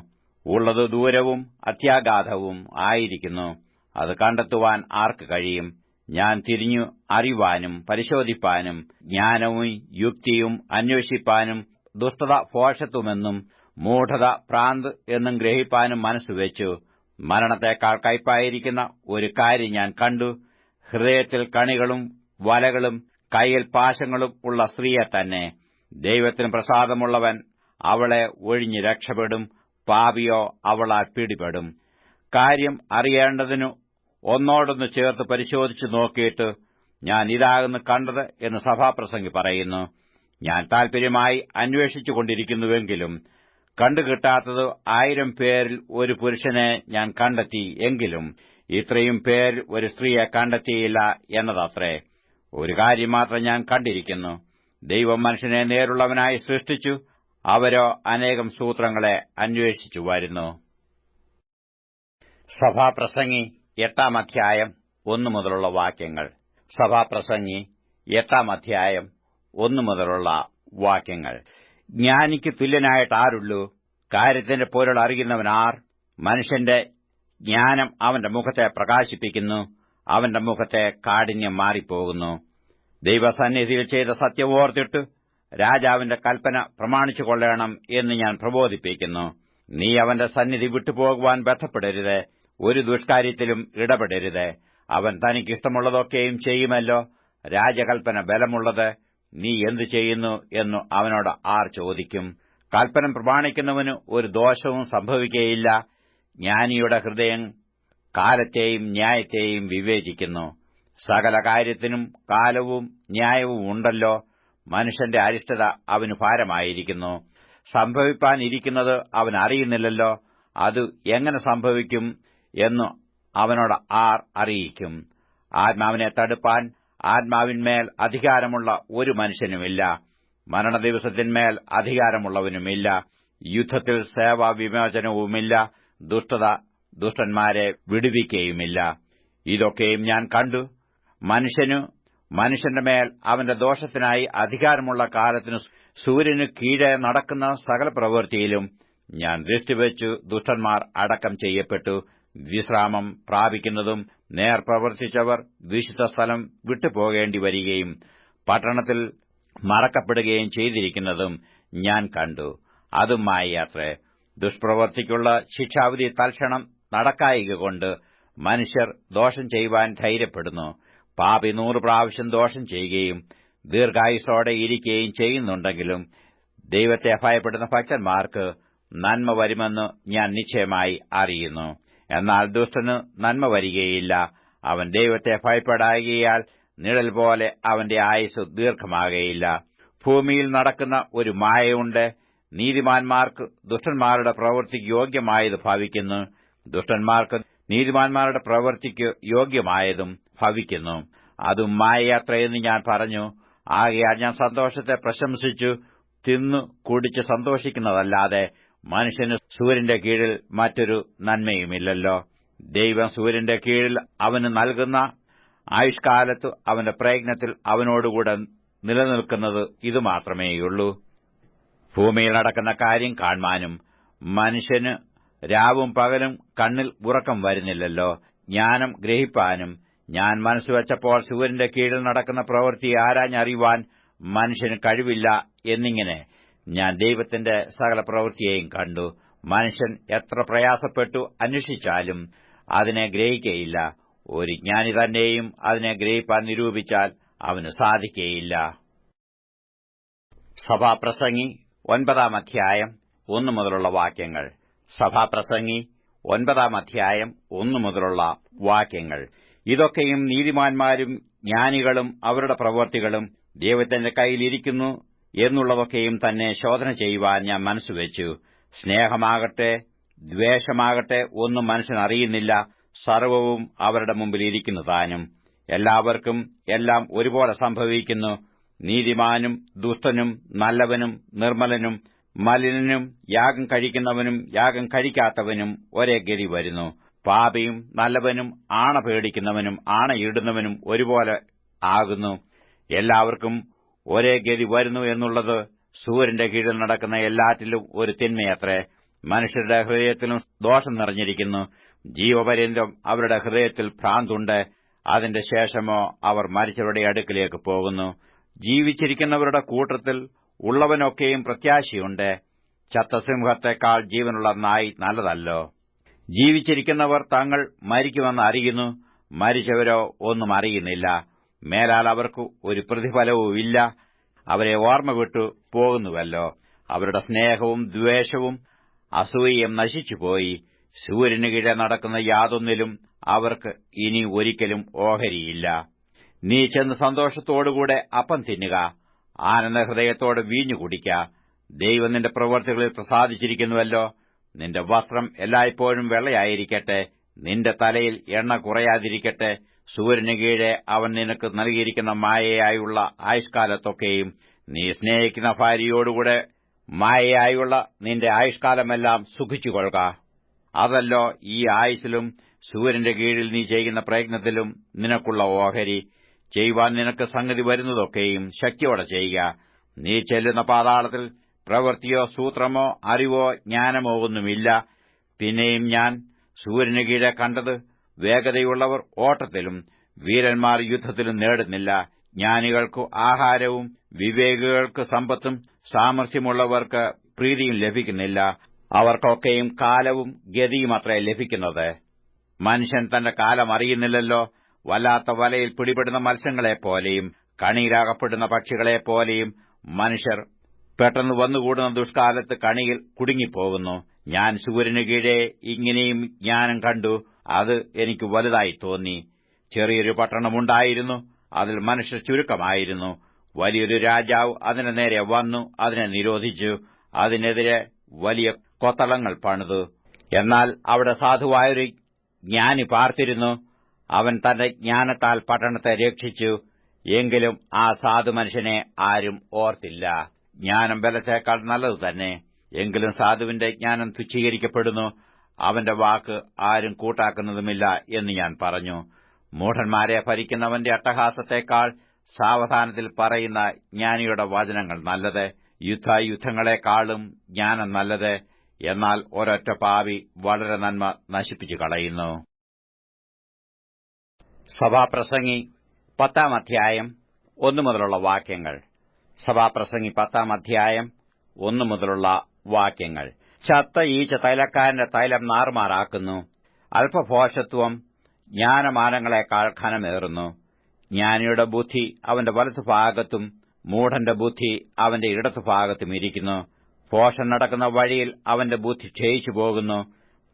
ഉള്ളത് ദൂരവും അത്യാഘാതവും ആയിരിക്കുന്നു. അത് കണ്ടെത്തുവാൻ ആർക്ക് കഴിയും? ഞാൻ തിരിഞ്ഞു അറിയുവാനും പരിശോധിപ്പാനും ജ്ഞാനവും യുക്തിയും അന്വേഷിപ്പാനും ദുഷ്ടത ഭോഷത്വമെന്നും മൂഢത ഭ്രാന്ത് എന്നും ഗ്രഹിപ്പാനും മനസ്സുവെച്ചു. മരണത്തെക്കാൾ കയ്പായിരിക്കുന്ന ഒരു കാര്യം ഞാൻ കണ്ടു. ഹൃദയത്തിൽ കണികളും വലകളും കൈയിൽ പാശങ്ങളും ഉള്ള സ്ത്രീയെ തന്നെ. ദൈവത്തിന് പ്രസാദമുള്ളവൻ അവളെ ഒഴിഞ്ഞ് രക്ഷപ്പെടും, പാപിയോ അവളാൽ പിടിപെടും. കാര്യം അറിയേണ്ടതിനു ഒന്നോടൊന്ന് ചേർത്ത് പരിശോധിച്ചു നോക്കിയിട്ട് ഞാൻ ഇതാകുന്നു കണ്ടത് എന്ന് സഭാപ്രസംഗി പറയുന്നു. ഞാൻ താൽപര്യമായി അന്വേഷിച്ചുകൊണ്ടിരിക്കുന്നുവെങ്കിലും കണ്ടുകിട്ടാത്തത് 1000 പേരിൽ ഒരു പുരുഷനെ ഞാൻ കണ്ടെത്തി. എങ്കിലും ഇത്രയും പേരിൽ ഒരു സ്ത്രീയെ കണ്ടെത്തിയില്ല എന്നതത്രേ. ഒരു കാര്യം മാത്രം ഞാൻ കണ്ടിരിക്കുന്നു: ദൈവം മനുഷ്യനെ നേരുള്ളവനായി സൃഷ്ടിച്ചു, അവരോ അനേകം സൂത്രങ്ങളെ അന്വേഷിച്ചു വരുന്നു. സഭാപ്രസംഗി 8-ാം അധ്യായം 1 മുതലുള്ള വാക്യങ്ങൾ. സഭാപ്രസംഗി 8-ാം അധ്യായം 1 മുതലുള്ള വാക്യങ്ങൾ. ജ്ഞാനിക്ക് തുല്യനായിട്ട് ആരുള്ളൂ? കാര്യത്തിന്റെ പൊരുൾ അറിയുന്നവനാർ? മനുഷ്യന്റെ ജ്ഞാനം അവന്റെ മുഖത്തെ പ്രകാശിപ്പിക്കുന്നു, അവന്റെ മുഖത്തെ കാഠിന്യം മാറിപ്പോകുന്നു. ദൈവസന്നിധിയിൽ ചെയ്ത സത്യമോർത്തിട്ട് രാജാവിന്റെ കൽപ്പന പ്രമാണിച്ചുകൊള്ളണം എന്ന് ഞാൻ പ്രബോധിപ്പിക്കുന്നു. നീ അവന്റെ സന്നിധി വിട്ടുപോകുവാൻ ബന്ധപ്പെടരുത്, ഒരു ദുഷ്കാര്യത്തിലും ഇടപെടരുത്. അവൻ തനിക്കിഷ്ടമുള്ളതൊക്കെയും ചെയ്യുമല്ലോ. രാജകൽപ്പന ബലമുള്ളത്, നീ എന്തു ചെയ്യുന്നു എന്നു അവനോട് ആർ ചോദിക്കും? കൽപ്പന പ്രമാണിക്കുന്നവന് ഒരു ദോഷവും സംഭവിക്കുകയില്ല. ജ്ഞാനിയുടെ ഹൃദയം കാലത്തെയും ന്യായത്തെയും വിവേചിക്കുന്നു. സകല കാര്യത്തിനും കാലവും ന്യായവും ഉണ്ടല്ലോ. മനുഷ്യന്റെ അരിഷ്ടത അവന് ഭാരമായിരിക്കുന്നു. സംഭവിപ്പാനിരിക്കുന്നത് അവൻ അറിയുന്നില്ലല്ലോ. അത് എങ്ങനെ സംഭവിക്കും എന്നു അവനോട് ആർ അറിയിക്കും? ആത്മാവിനെ തടുപ്പാൻ ആത്മാവിന്മേൽ അധികാരമുള്ള ഒരു മനുഷ്യനുമില്ല, മരണദിവസത്തിന്മേൽ അധികാരമുള്ളവനുമില്ല. യുദ്ധത്തിൽ സേവാവിമോചനവുമില്ല, ദുഷ്ടത ദുഷ്ടന്മാരെ വിടുവിക്കുകയുമില്ല. ഇതൊക്കെയും ഞാൻ കണ്ടു. മനുഷ്യന്റെ മേൽ അവന്റെ ദോഷത്തിനായി അധികാരമുള്ള കാലത്തിന് സൂര്യനു കീഴെ നടക്കുന്ന സകല പ്രവൃത്തിയിലും ഞാൻ ദൃഷ്ടിവെച്ചു. ദുഷ്ടന്മാർ അടക്കം ചെയ്യപ്പെട്ടു വിശ്രാമം പ്രാപിക്കുന്നതും നേർ പ്രവർത്തിച്ചവർ വിശുദ്ധ സ്ഥലം വിട്ടുപോകേണ്ടി വരികയും പട്ടണത്തിൽ മറക്കപ്പെടുകയും ചെയ്തിരിക്കുന്നതും ഞാൻ കണ്ടു. അതും മായയാത്രേ. ദുഷ്പ്രവർത്തിക്കുള്ള ശിക്ഷാവിധി തൽക്ഷണം നടക്കായികൊണ്ട് മനുഷ്യർ ദോഷം ചെയ്യുവാൻ ധൈര്യപ്പെടുന്നു. പാപി 100 പ്രാവശ്യം ദോഷം ചെയ്യുകയും ദീർഘായുസോടെ ഇരിക്കുകയും ചെയ്യുന്നുണ്ടെങ്കിലും ദൈവത്തെ ഭയപ്പെടുന്ന ഭക്തന്മാർക്ക് നന്മ വരുമെന്ന് ഞാൻ നിശ്ചയമായി അറിയുന്നു. എന്നാൽ ദുഷ്ടന് നന്മ വരികയില്ല. അവൻ ദൈവത്തെ ഭയപ്പെടായികയാൽ നിഴൽ പോലെ അവന്റെ ആയുസ് ദീർഘമാകയില്ല. ഭൂമിയിൽ നടക്കുന്ന ഒരു മായയുണ്ട്. നീതിമാന്മാർക്ക് ദുഷ്ടന്മാരുടെ പ്രവൃത്തിക്ക് യോഗ്യമായത് ഭവിക്കുന്നു, ദുഷ്ടന്മാർക്ക് നീതിമാന്മാരുടെ പ്രവൃത്തിക്ക് യോഗ്യമായതും ഭവിക്കുന്നു. അതും മായയാത്രയെന്ന് ഞാൻ പറഞ്ഞു. ആകയാൽ ഞാൻ സന്തോഷത്തെ പ്രശംസിച്ചു. തിന്നു കുടിച്ച് സന്തോഷിക്കുന്നതല്ലാതെ മനുഷ്യന് സൂര്യന്റെ കീഴിൽ മറ്റൊരു നന്മയുമില്ലല്ലോ. ദൈവം സൂര്യന്റെ കീഴിൽ അവന് നൽകുന്ന ആയുഷ്കാലത്ത് അവന്റെ പ്രയത്നത്തിൽ അവനോടുകൂടെ നിലനിൽക്കുന്നത് ഇതുമാത്രമേയുള്ളൂ. ഭൂമിയിൽ നടക്കുന്ന കാര്യം കാൺമാനും മനുഷ്യന് രാവും പകലും കണ്ണിൽ ഉറക്കം വരുന്നില്ലല്ലോ. ജ്ഞാനം ഗ്രഹിപ്പാനും ഞാൻ മനസ്സുവെച്ചപ്പോൾ സൂര്യന്റെ കീഴിൽ നടക്കുന്ന പ്രവൃത്തി ആരാഞ്ഞറിയുവാൻ മനുഷ്യന് കഴിവില്ല എന്നിങ്ങനെ ഞാൻ ദൈവത്തിന്റെ സകല പ്രവൃത്തിയെയും കണ്ടു. മനുഷ്യൻ എത്ര പ്രയാസപ്പെട്ടു അന്വേഷിച്ചാലും അതിനെ ഗ്രഹിക്കയില്ല. ഒരു ജ്ഞാനി തന്നെയും അതിനെ ഗ്രഹിപ്പാൻ നിരൂപിച്ചാൽ അവന് സാധിക്കയില്ല. സഭാപ്രസംഗി 9-ാം അധ്യായം 1 മുതലുള്ള വാക്യങ്ങൾ. സഭാപ്രസംഗി 9-ാം അധ്യായം 1 മുതലുള്ള വാക്യങ്ങൾ. ഇതൊക്കെയും നീതിമാന്മാരും ജ്ഞാനികളും അവരുടെ പ്രവൃത്തികളും ദൈവത്തിന്റെ കൈയിലിരിക്കുന്നു എന്നുള്ളതൊക്കെയും തന്നെ ശോധന ചെയ്യുവാൻ ഞാൻ മനസ്സുവെച്ചു. സ്നേഹമാകട്ടെ ദ്വേഷമാകട്ടെ ഒന്നും മനുഷ്യൻ അറിയുന്നില്ല. സർവവും അവരുടെ മുമ്പിൽ ഇരിക്കുന്നു താനും. എല്ലാവർക്കും എല്ലാം ഒരുപോലെ സംഭവിക്കുന്നു. നീതിമാനും ദുഷ്ടനും നല്ലവനും നിർമ്മലനും മലിനനും യാഗം കഴിക്കുന്നവനും യാഗം കഴിക്കാത്തവനും ഒരേ ഗതി വരുന്നു. പാപിയും നല്ലവനും ആണ പേടിക്കുന്നവനും ആണയിടുന്നവനും ഒരുപോലെ ആകുന്നു. എല്ലാവർക്കും ഒരേ ഗതി വരുന്നു എന്നുള്ളത് സൂര്യന്റെ കീഴിൽ നടക്കുന്ന എല്ലാറ്റിലും ഒരു തിന്മയത്രേ. മനുഷ്യരുടെ ഹൃദയത്തിലും ദോഷം നിറഞ്ഞിരിക്കുന്നു. ജീവപര്യന്തം അവരുടെ ഹൃദയത്തിൽ ഭ്രാന്തുണ്ട്. അതിന്റെ ശേഷമോ അവർ മരിച്ചവരുടെ അടുക്കിലേക്ക് പോകുന്നു. ജീവിച്ചിരിക്കുന്നവരുടെ കൂട്ടത്തിൽ ഉള്ളവനൊക്കെയും പ്രത്യാശയുണ്ട്. ചത്ത സിംഹത്തെക്കാൾ ജീവനുള്ള നായ് നല്ലതല്ലോ. ജീവിച്ചിരിക്കുന്നവർ തങ്ങൾ മരിക്കുമെന്ന് അറിയുന്നു, മരിച്ചവരോ ഒന്നും അറിയുന്നില്ല. മേലാൽ അവർക്ക് ഒരു പ്രതിഫലവുമില്ല. അവരെ ഓർമ്മ വിട്ടു പോകുന്നുവല്ലോ. അവരുടെ സ്നേഹവും ദ്വേഷവും അസൂയയും നശിച്ചുപോയി. സൂര്യന് കീഴെ നടക്കുന്ന യാതൊന്നിലും അവർക്ക് ഇനി ഒരിക്കലും ഓഹരിയില്ല. നീ ചെന്ന് സന്തോഷത്തോടുകൂടെ അപ്പം തിന്നുക, ആനന്ദഹൃദയത്തോടെ വീഞ്ഞു കുടിക്ക. ദൈവം നിന്റെ പ്രവൃത്തികളിൽ പ്രസാദിച്ചിരിക്കുന്നുവല്ലോ. നിന്റെ വസ്ത്രം എല്ലായ്പ്പോഴും വെള്ളയായിരിക്കട്ടെ, നിന്റെ തലയിൽ എണ്ണ കുറയാതിരിക്കട്ടെ. സൂര്യന് കീഴെ അവൻ നിനക്ക് നൽകിയിരിക്കുന്ന മായയായുള്ള ആയുഷ്കാലത്തൊക്കെയും നീ സ്നേഹിക്കുന്ന ഭാര്യയോടുകൂടെ മായയായുള്ള നിന്റെ ആയുഷ്കാലമെല്ലാം സുഖിച്ചുകൊള്ളുക. അതല്ലോ ഈ ആയുസ്സിലും സൂര്യന്റെ കീഴിൽ നീ ചെയ്യുന്ന പ്രയത്നത്തിലും നിനക്കുള്ള ഓഹരി. ചെയ്യുവാൻ നിനക്ക് സംഗതി വരുന്നതൊക്കെയും ശക്തിയോടെ ചെയ്യുക. നീ ചെല്ലുന്ന പാതാളത്തിൽ പ്രവൃത്തിയോ സൂത്രമോ അറിവോ ജ്ഞാനമോ ഒന്നുമില്ല. പിന്നെയും ഞാൻ സൂര്യന് കീഴെ കണ്ടത്, വേഗതയുള്ളവർ ഓട്ടത്തിലും വീരന്മാർ യുദ്ധത്തിലും നേടുന്നില്ല. ജ്ഞാനികൾക്കു ആഹാരവും വിവേകികൾക്ക് സമ്പത്തും സാമർഥ്യമുള്ളവർക്ക് പ്രീതിയും ലഭിക്കുന്നില്ല. അവർക്കൊക്കെയും കാലവും ഗതിയുമത്രേ ലഭിക്കുന്നത്. മനുഷ്യൻ തന്റെ കാലം അറിയുന്നില്ലല്ലോ. വല്ലാത്ത വലയിൽ പിടിപെടുന്ന മത്സ്യങ്ങളെപ്പോലെയും കണിയിലാകപ്പെടുന്ന പക്ഷികളെപ്പോലെയും മനുഷ്യർ പെട്ടെന്ന് വന്നുകൂടുന്ന ദുഷ്കാലത്ത് കണിയിൽ കുടുങ്ങിപ്പോകുന്നു. ഞാൻ സൂര്യന് കീഴെ ഇങ്ങനെയും ജ്ഞാനം കണ്ടു. അത് എനിക്ക് വലുതായി തോന്നി. ചെറിയൊരു പട്ടണമുണ്ടായിരുന്നു, അതിൽ മനുഷ്യർ ചുരുക്കമായിരുന്നു. വലിയൊരു രാജാവ് അതിന്റെ നേരെ വന്നു അതിനെ നിരോധിച്ചു. അതിനെതിരെ വലിയ കൊത്തളങ്ങൾ പണിതു. എന്നാൽ അവിടെ സാധുവായൊരു ജ്ഞാനി പാർത്തിരുന്നു. അവൻ തന്റെ ജ്ഞാനത്താൽ പട്ടണത്തെ രക്ഷിച്ചു. എങ്കിലും ആ സാധു മനുഷ്യനെ ആരും ഓർത്തില്ല. ജ്ഞാനം ബലത്തേക്കാൾ നല്ലതു തന്നെ. എങ്കിലും സാധുവിന്റെ ജ്ഞാനം തുച്ഛീകരിക്കപ്പെടുന്നു. അവന്റെ വാക്ക് ആരും കൂട്ടാക്കുന്നതുമില്ല എന്ന് ഞാൻ പറഞ്ഞു. മൂഢന്മാരെ ഭരിക്കുന്നവന്റെ അട്ടഹാസത്തെക്കാൾ സാവധാനത്തിൽ പറയുന്ന ജ്ഞാനിയുടെ വചനങ്ങൾ നല്ലത്. യുദ്ധങ്ങളെക്കാളും ജ്ഞാനം നല്ലത്. എന്നാൽ ഒരൊറ്റ പാപി വളരെ നന്മ നശിപ്പിച്ചു കളയുന്നു. സഭാപ്രസംഗി 10-ാം അധ്യായം 1 മുതലുള്ള വാക്യങ്ങൾ. സഭാപ്രസംഗി 10-ാം അധ്യായം 1 മുതലുള്ള വാക്യങ്ങൾ. ചത്ത ഈച്ച തൈലക്കാരന്റെ തൈലം നാറുമാറാക്കുന്നു. അല്പഭോഷത്വം ജ്ഞാനമാനങ്ങളെക്കാൾ ഘനമേറുന്നു. ജ്ഞാനിയുടെ ബുദ്ധി അവന്റെ വലത്തുഭാഗത്തും മൂഢന്റെ ബുദ്ധി അവന്റെ ഇടത്തുഭാഗത്തും ഇരിക്കുന്നു. ഭോഷൻ നടക്കുന്ന വഴിയിൽ അവന്റെ ബുദ്ധി ക്ഷയിച്ചു പോകുന്നു.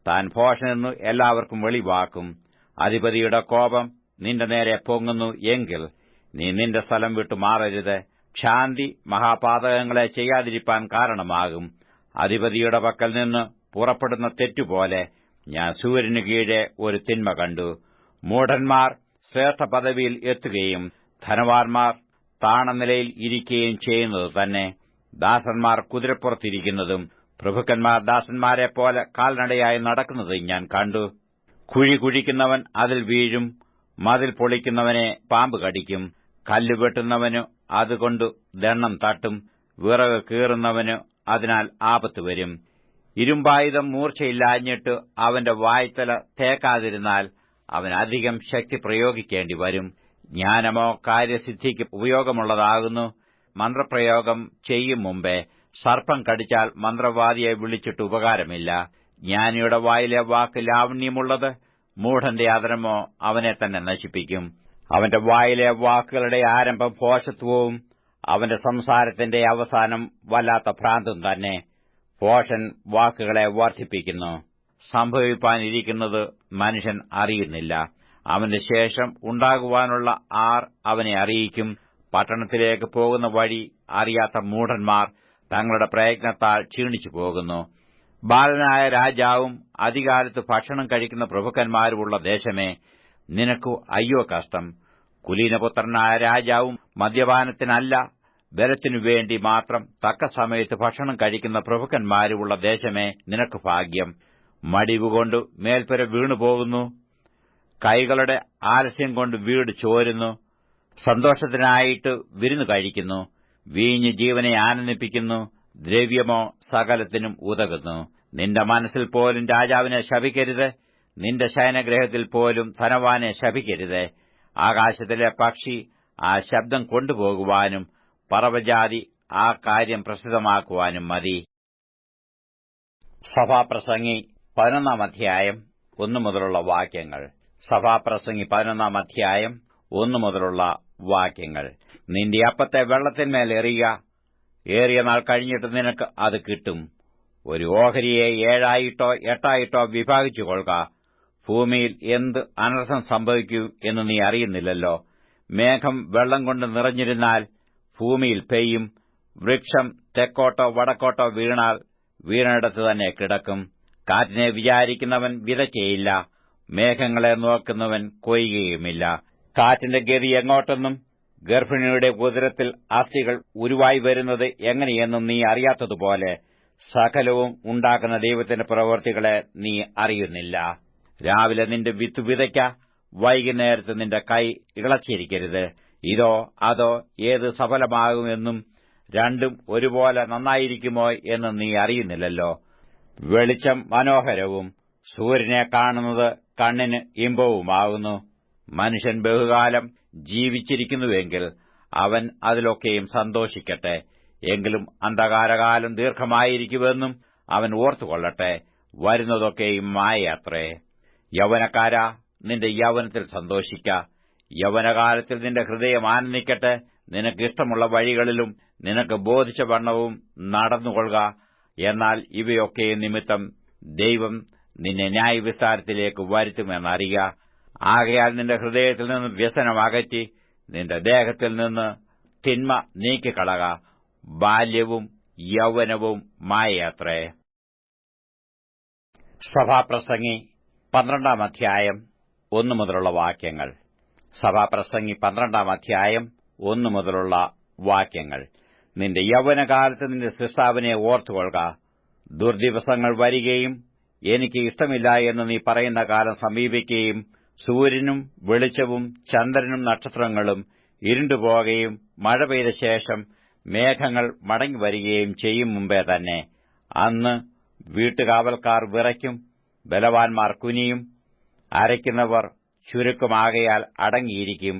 താൻ ഭോഷനെന്നു എല്ലാവർക്കും വെളിവാക്കും. അധിപതിയുടെ കോപം നിന്റെ നേരെ പൊങ്ങുന്നു എങ്കിൽ നീ നിന്റെ സ്ഥലം വിട്ടു മാറരുത്. ക്ഷാന്തി മഹാപാതകങ്ങളെ ചെയ്യാതിരിപ്പാൻ കാരണമാകും. അധിപതിയുടെ പക്കൽ നിന്ന് പുറപ്പെടുന്ന തെറ്റുപോലെ ഞാൻ സൂര്യന് കീഴെ ഒരു തിന്മ കണ്ടു. മൂഢന്മാർ ശ്രേഷ്ഠ പദവിയിൽ എത്തുകയും ധനവാന്മാർ താണനിലയിൽ ഇരിക്കുകയും ചെയ്യുന്നത് തന്നെ. ദാസന്മാർ കുതിരപ്പുറത്തിരിക്കുന്നതും പ്രഭുക്കന്മാർ ദാസന്മാരെപ്പോലെ കാൽനടയായി നടക്കുന്നതും ഞാൻ കണ്ടു. കുഴി കുഴിക്കുന്നവൻ അതിൽ വീഴും. മതിൽ പൊളിക്കുന്നവനെ പാമ്പ് കടിക്കും. കല്ലുവെട്ടുന്നവനു അതുകൊണ്ട് ദണ്ണം തട്ടും. വിറക് കീറുന്നവന് അതിനാൽ ആപത്ത് വരും. ഇരുമ്പായുധം മൂർച്ചയില്ലാഞ്ഞിട്ട് അവന്റെ വായ്ത്തല തേക്കാതിരുന്നാൽ അവൻ അധികം ശക്തി പ്രയോഗിക്കേണ്ടി വരും. ജ്ഞാനമോ കാര്യസിദ്ധിക്ക് ഉപയോഗമുള്ളതാകുന്നു. മന്ത്രപ്രയോഗം ചെയ്യും മുമ്പേ സർപ്പം കടിച്ചാൽ മന്ത്രവാദിയെ വിളിച്ചിട്ട് ഉപകാരമില്ല. ജ്ഞാനിയുടെ വായിലെ വാക്ക് ലാവണ്യമുള്ളത്, മൂഢന്റെ അധരമോ അവനെ തന്നെ നശിപ്പിക്കും. അവന്റെ വായിലെ വാക്കുകളുടെ ആരംഭം ഭോഷത്വവും അവന്റെ സംസാരത്തിന്റെ അവസാനം വല്ലാത്ത ഭ്രാന്തും തന്നെ. ഭോഷൻ വാക്കുകളെ വർദ്ധിപ്പിക്കുന്നു. സംഭവിപ്പാനിരിക്കുന്നത് മനുഷ്യൻ അറിയുന്നില്ല. അവന്റെ ശേഷം ഉണ്ടാകുവാനുള്ള ആർ അവനെ അറിയിക്കും. പട്ടണത്തിലേക്ക് പോകുന്ന വഴി അറിയാത്ത മൂഢന്മാർ തങ്ങളുടെ പ്രയത്നത്താൽ ക്ഷീണിച്ചു പോകുന്നു. ബാലനായ രാജാവും അധികാലത്ത് ഭക്ഷണം കഴിക്കുന്ന പ്രഭുക്കന്മാരുമുള്ള ദേശമേ, നിനക്കു അയ്യോ കഷ്ടം. കുലീനപുത്രനായ രാജാവും മദ്യപാനത്തിനല്ല, ബലത്തിനു വേണ്ടി മാത്രം തക്ക സമയത്ത് ഭക്ഷണം കഴിക്കുന്ന പ്രഭുക്കന്മാരുമുള്ള ദേശമേ, നിനക്ക് ഭാഗ്യം. മടിവുകൊണ്ട് മേൽപ്പുര വീണുപോകുന്നു, കൈകളുടെ ആലസ്യം കൊണ്ട് വീട് ചോരുന്നു. സന്തോഷത്തിനായിട്ട് വിരുന്നു കഴിക്കുന്നു, വീഞ്ഞ് ജീവനെ ആനന്ദിപ്പിക്കുന്നു, ദ്രവ്യമോ സകലത്തിനും ഉതകുന്നു. നിന്റെ മനസ്സിൽ പോലും രാജാവിനെ ശപിക്കരുത്, നിന്റെ ശയനഗ്രഹത്തിൽ പോലും ധനവാനെ ശപിക്കരുത്. ആകാശത്തിലെ പക്ഷി ആ ശബ്ദം കൊണ്ടുപോകുവാനും പറവജാതി ആ കാര്യം പ്രസിദ്ധമാക്കുവാനും മതി. സഭാപ്രസംഗി 11-ാം അധ്യായം 1 മുതലുള്ള വാക്യങ്ങൾ. സഭാപ്രസംഗി 11-ാം അധ്യായം 1 മുതലുള്ള വാക്യങ്ങൾ. നിന്റെ അപ്പത്തെ വെള്ളത്തിന്മേൽ എറിയുക, ഏറിയ നാൾ കഴിഞ്ഞിട്ട് നിനക്ക് അത് കിട്ടും. ഒരു ഓഹരിയെ 7ആയിട്ടോ 8ആയിട്ടോ വിഭാഗിച്ചുകൊള്ളുക. ഭൂമിയിൽ എന്ത് അനർത്ഥം സംഭവിക്കൂ എന്ന് നീ അറിയുന്നില്ലല്ലോ. മേഘം വെള്ളം കൊണ്ട് നിറഞ്ഞിരുന്നാൽ ഭൂമിയിൽ പെയ്യും. വൃക്ഷം തെക്കോട്ടോ വടക്കോട്ടോ വീണാൽ വീണിടത്ത് തന്നെ കിടക്കും. കാറ്റിനെ വിചാരിക്കുന്നവൻ വിതയ്ക്കയില്ല, മേഘങ്ങളെ നോക്കുന്നവൻ കൊയ്യുകയുമില്ല. കാറ്റിന്റെ ഗതി എങ്ങോട്ടെന്നും ഗർഭിണിയുടെ ഉദരത്തിൽ അസ്ഥികൾ ഉരുവായി വരുന്നത് എങ്ങനെയെന്നും നീ അറിയാത്തതുപോലെ സകലവും ഉണ്ടാക്കുന്ന ദൈവത്തിന്റെ പ്രവൃത്തികളെ നീ അറിയുന്നില്ല. രാവിലെ നിന്റെ വിത്ത് വിതയ്ക്ക, വൈകുന്നേരത്ത് നിന്റെ കൈ ഇളച്ചിരിക്കരുത്. ഇതോ അതോ ഏത് സഫലമാകുമെന്നും രണ്ടും ഒരുപോലെ നന്നായിരിക്കുമോ എന്ന് നീ അറിയുന്നില്ലല്ലോ. വെളിച്ചം മനോഹരവും സൂര്യനെ കാണുന്നത് കണ്ണിന് ഇമ്പവുമാകുന്നു. മനുഷ്യൻ ബഹുകാലം ജീവിച്ചിരിക്കുന്നുവെങ്കിൽ അവൻ അതിലൊക്കെയും സന്തോഷിക്കട്ടെ. എങ്കിലും അന്ധകാരകാലം ദീർഘമായിരിക്കുമെന്നും അവൻ ഓർത്തുകൊള്ളട്ടെ. വരുന്നതൊക്കെയും മായയാത്രേ. യൗവനക്കാരാ, നിന്റെ യൗവനത്തിൽ സന്തോഷിക്ക. യൗവനകാലത്തിൽ നിന്റെ ഹൃദയം ആനന്ദിക്കട്ടെ. നിനക്കിഷ്ടമുള്ള വഴികളിലും നിനക്ക് ബോധിച്ച വണ്ണവും നടന്നുകൊള്ളുക. എന്നാൽ ഇവയൊക്കെ നിമിത്തം ദൈവം നിന്നെ ന്യായവിസ്താരത്തിലേക്ക് വരുത്തുമെന്നറിയുക. ആകയാൽ നിന്റെ ഹൃദയത്തിൽ നിന്ന് വ്യസനം അകറ്റി നിന്റെ ദേഹത്തിൽ നിന്ന് തിന്മ നീക്കിക്കളക. ബാല്യവും യൗവനവും മായയാത്രേ. സഭാപ്രസംഗി 12-ാം അധ്യായം 1 മുതലുള്ള വാക്യങ്ങൾ. സഭാപ്രസംഗി 12-ാം അധ്യായം 1 മുതലുള്ള വാക്യങ്ങൾ. നിന്റെ യൗവനകാലത്ത് നിന്റെ സൃഷ്ടാവിനെ ഓർത്തുകൊള്ളുക. ദുർദിവസങ്ങൾ വരികയും എനിക്ക് ഇഷ്ടമില്ല എന്ന് നീ പറയുന്ന കാലം സമീപിക്കുകയും സൂര്യനും വെളിച്ചവും ചന്ദ്രനും നക്ഷത്രങ്ങളും ഇരുണ്ടുപോകുകയും മഴ പെയ്ത ശേഷം മേഘങ്ങൾ മടങ്ങിവരികയും ചെയ്യും മുമ്പേ തന്നെ. അന്ന് വീട്ടുകാവൽക്കാർ വിറയ്ക്കും, ബലവാന്മാർ കുനിയും, അരയ്ക്കുന്നവർ ചുരുക്കമാകയാൽ അടങ്ങിയിരിക്കും.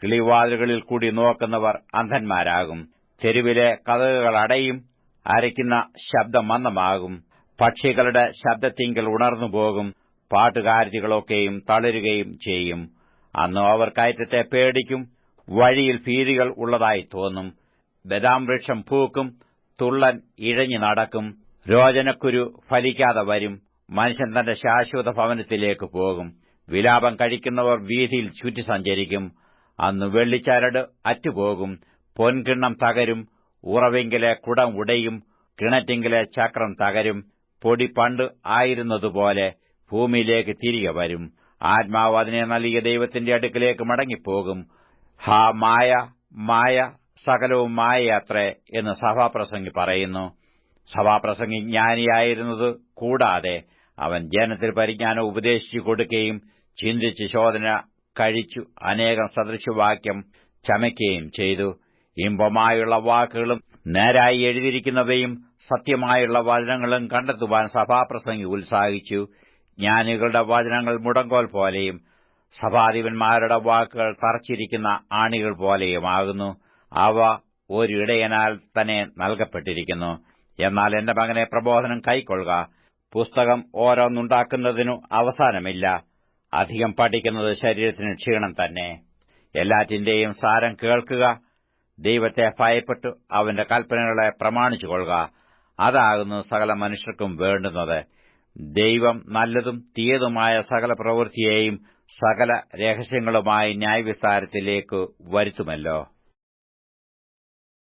കിളിവാതിലുകളിൽ കൂടി നോക്കുന്നവർ അന്ധന്മാരാകും. തെരുവിലെ കതകുകൾ അടയും, അരയ്ക്കുന്ന ശബ്ദം മന്ദമാകും. പക്ഷികളുടെ ശബ്ദത്തിങ്കൽ ഉണർന്നുപോകും, പാട്ടുകാരികളൊക്കെയും തളരുകയും ചെയ്യും. അന്ന് അവർ കയറ്റത്തെ പേടിക്കും, വഴിയിൽ ഭീതികൾ ഉള്ളതായി തോന്നും. ബദാം വൃക്ഷം പൂക്കും, തുള്ളൻ ഇഴഞ്ഞു നടക്കും, രോചനക്കുരു ഫലിക്കാതെ വരും. മനുഷ്യൻ തന്റെ ശാശ്വത ഭവനത്തിലേക്ക് പോകും. വിലാപം കഴിക്കുന്നവർ വീഥിയിൽ ചുറ്റി സഞ്ചരിക്കും. അന്ന് വെള്ളിച്ചരട് അറ്റുപോകും, പൊൻകിണ്ണം തകരും, ഉറവെങ്കിലെ കുടം ഉടയും, കിണറ്റിങ്കിലെ ചക്രം തകരും. പൊടി പണ്ട് ആയിരുന്നതുപോലെ ഭൂമിയിലേക്ക് തിരികെ വരും. ആത്മാവ് അതിനെ നൽകിയ ദൈവത്തിന്റെ അടുക്കിലേക്ക് മടങ്ങിപ്പോകും. ഹാ മായ, മായ, സകലവും മായയാത്രേ എന്ന് സഭാപ്രസംഗി പറയുന്നു. സഭാപ്രസംഗി ജ്ഞാനിയായിരുന്നത് കൂടാതെ അവൻ ജനത്തിൽ പരിജ്ഞാനം ഉപദേശിച്ചു കൊടുക്കുകയും ചിന്തിച്ച് ശോധന കഴിച്ചു അനേകം സദൃശവാക്യം ചമയ്ക്കുകയും ചെയ്തു. ഇമ്പമായുള്ള വാക്കുകളും നേരായി എഴുതിയിരിക്കുന്നവയും സത്യമായുള്ള വചനങ്ങളും കണ്ടെത്തുവാൻ സഭാപ്രസംഗി ഉത്സാഹിച്ചു. ജ്ഞാനികളുടെ വചനങ്ങൾ മുടങ്കോൽ പോലെയും സഭാധിപന്മാരുടെ വാക്കുകൾ തറച്ചിരിക്കുന്ന ആണികൾ പോലെയുമാകുന്നു. അവ ഒരിടയനാൽ തന്നെ നൽകപ്പെട്ടിരിക്കുന്നു. എന്നാൽ എന്റെ മകനെ, പ്രബോധനം കൈക്കൊള്ളുക. പുസ്തകം ഓരോന്നുണ്ടാക്കുന്നതിനു അവസാനമില്ല. അധികം പഠിക്കുന്നത് ശരീരത്തിന് ക്ഷീണം തന്നെ. എല്ലാറ്റിന്റെയും സാരം കേൾക്കുക. ദൈവത്തെ ഭയപ്പെട്ടു അവന്റെ കൽപ്പനകളെ പ്രമാണിച്ചുകൊള്ളുക. അതാകുന്നു സകല മനുഷ്യർക്കും വേണ്ടുന്നത്. ദൈവം നല്ലതും തീയതുമായ സകല പ്രവൃത്തിയെയും സകല രഹസ്യങ്ങളുമായി ന്യായവിസ്താരത്തിലേക്ക് വരുത്തുമല്ലോ.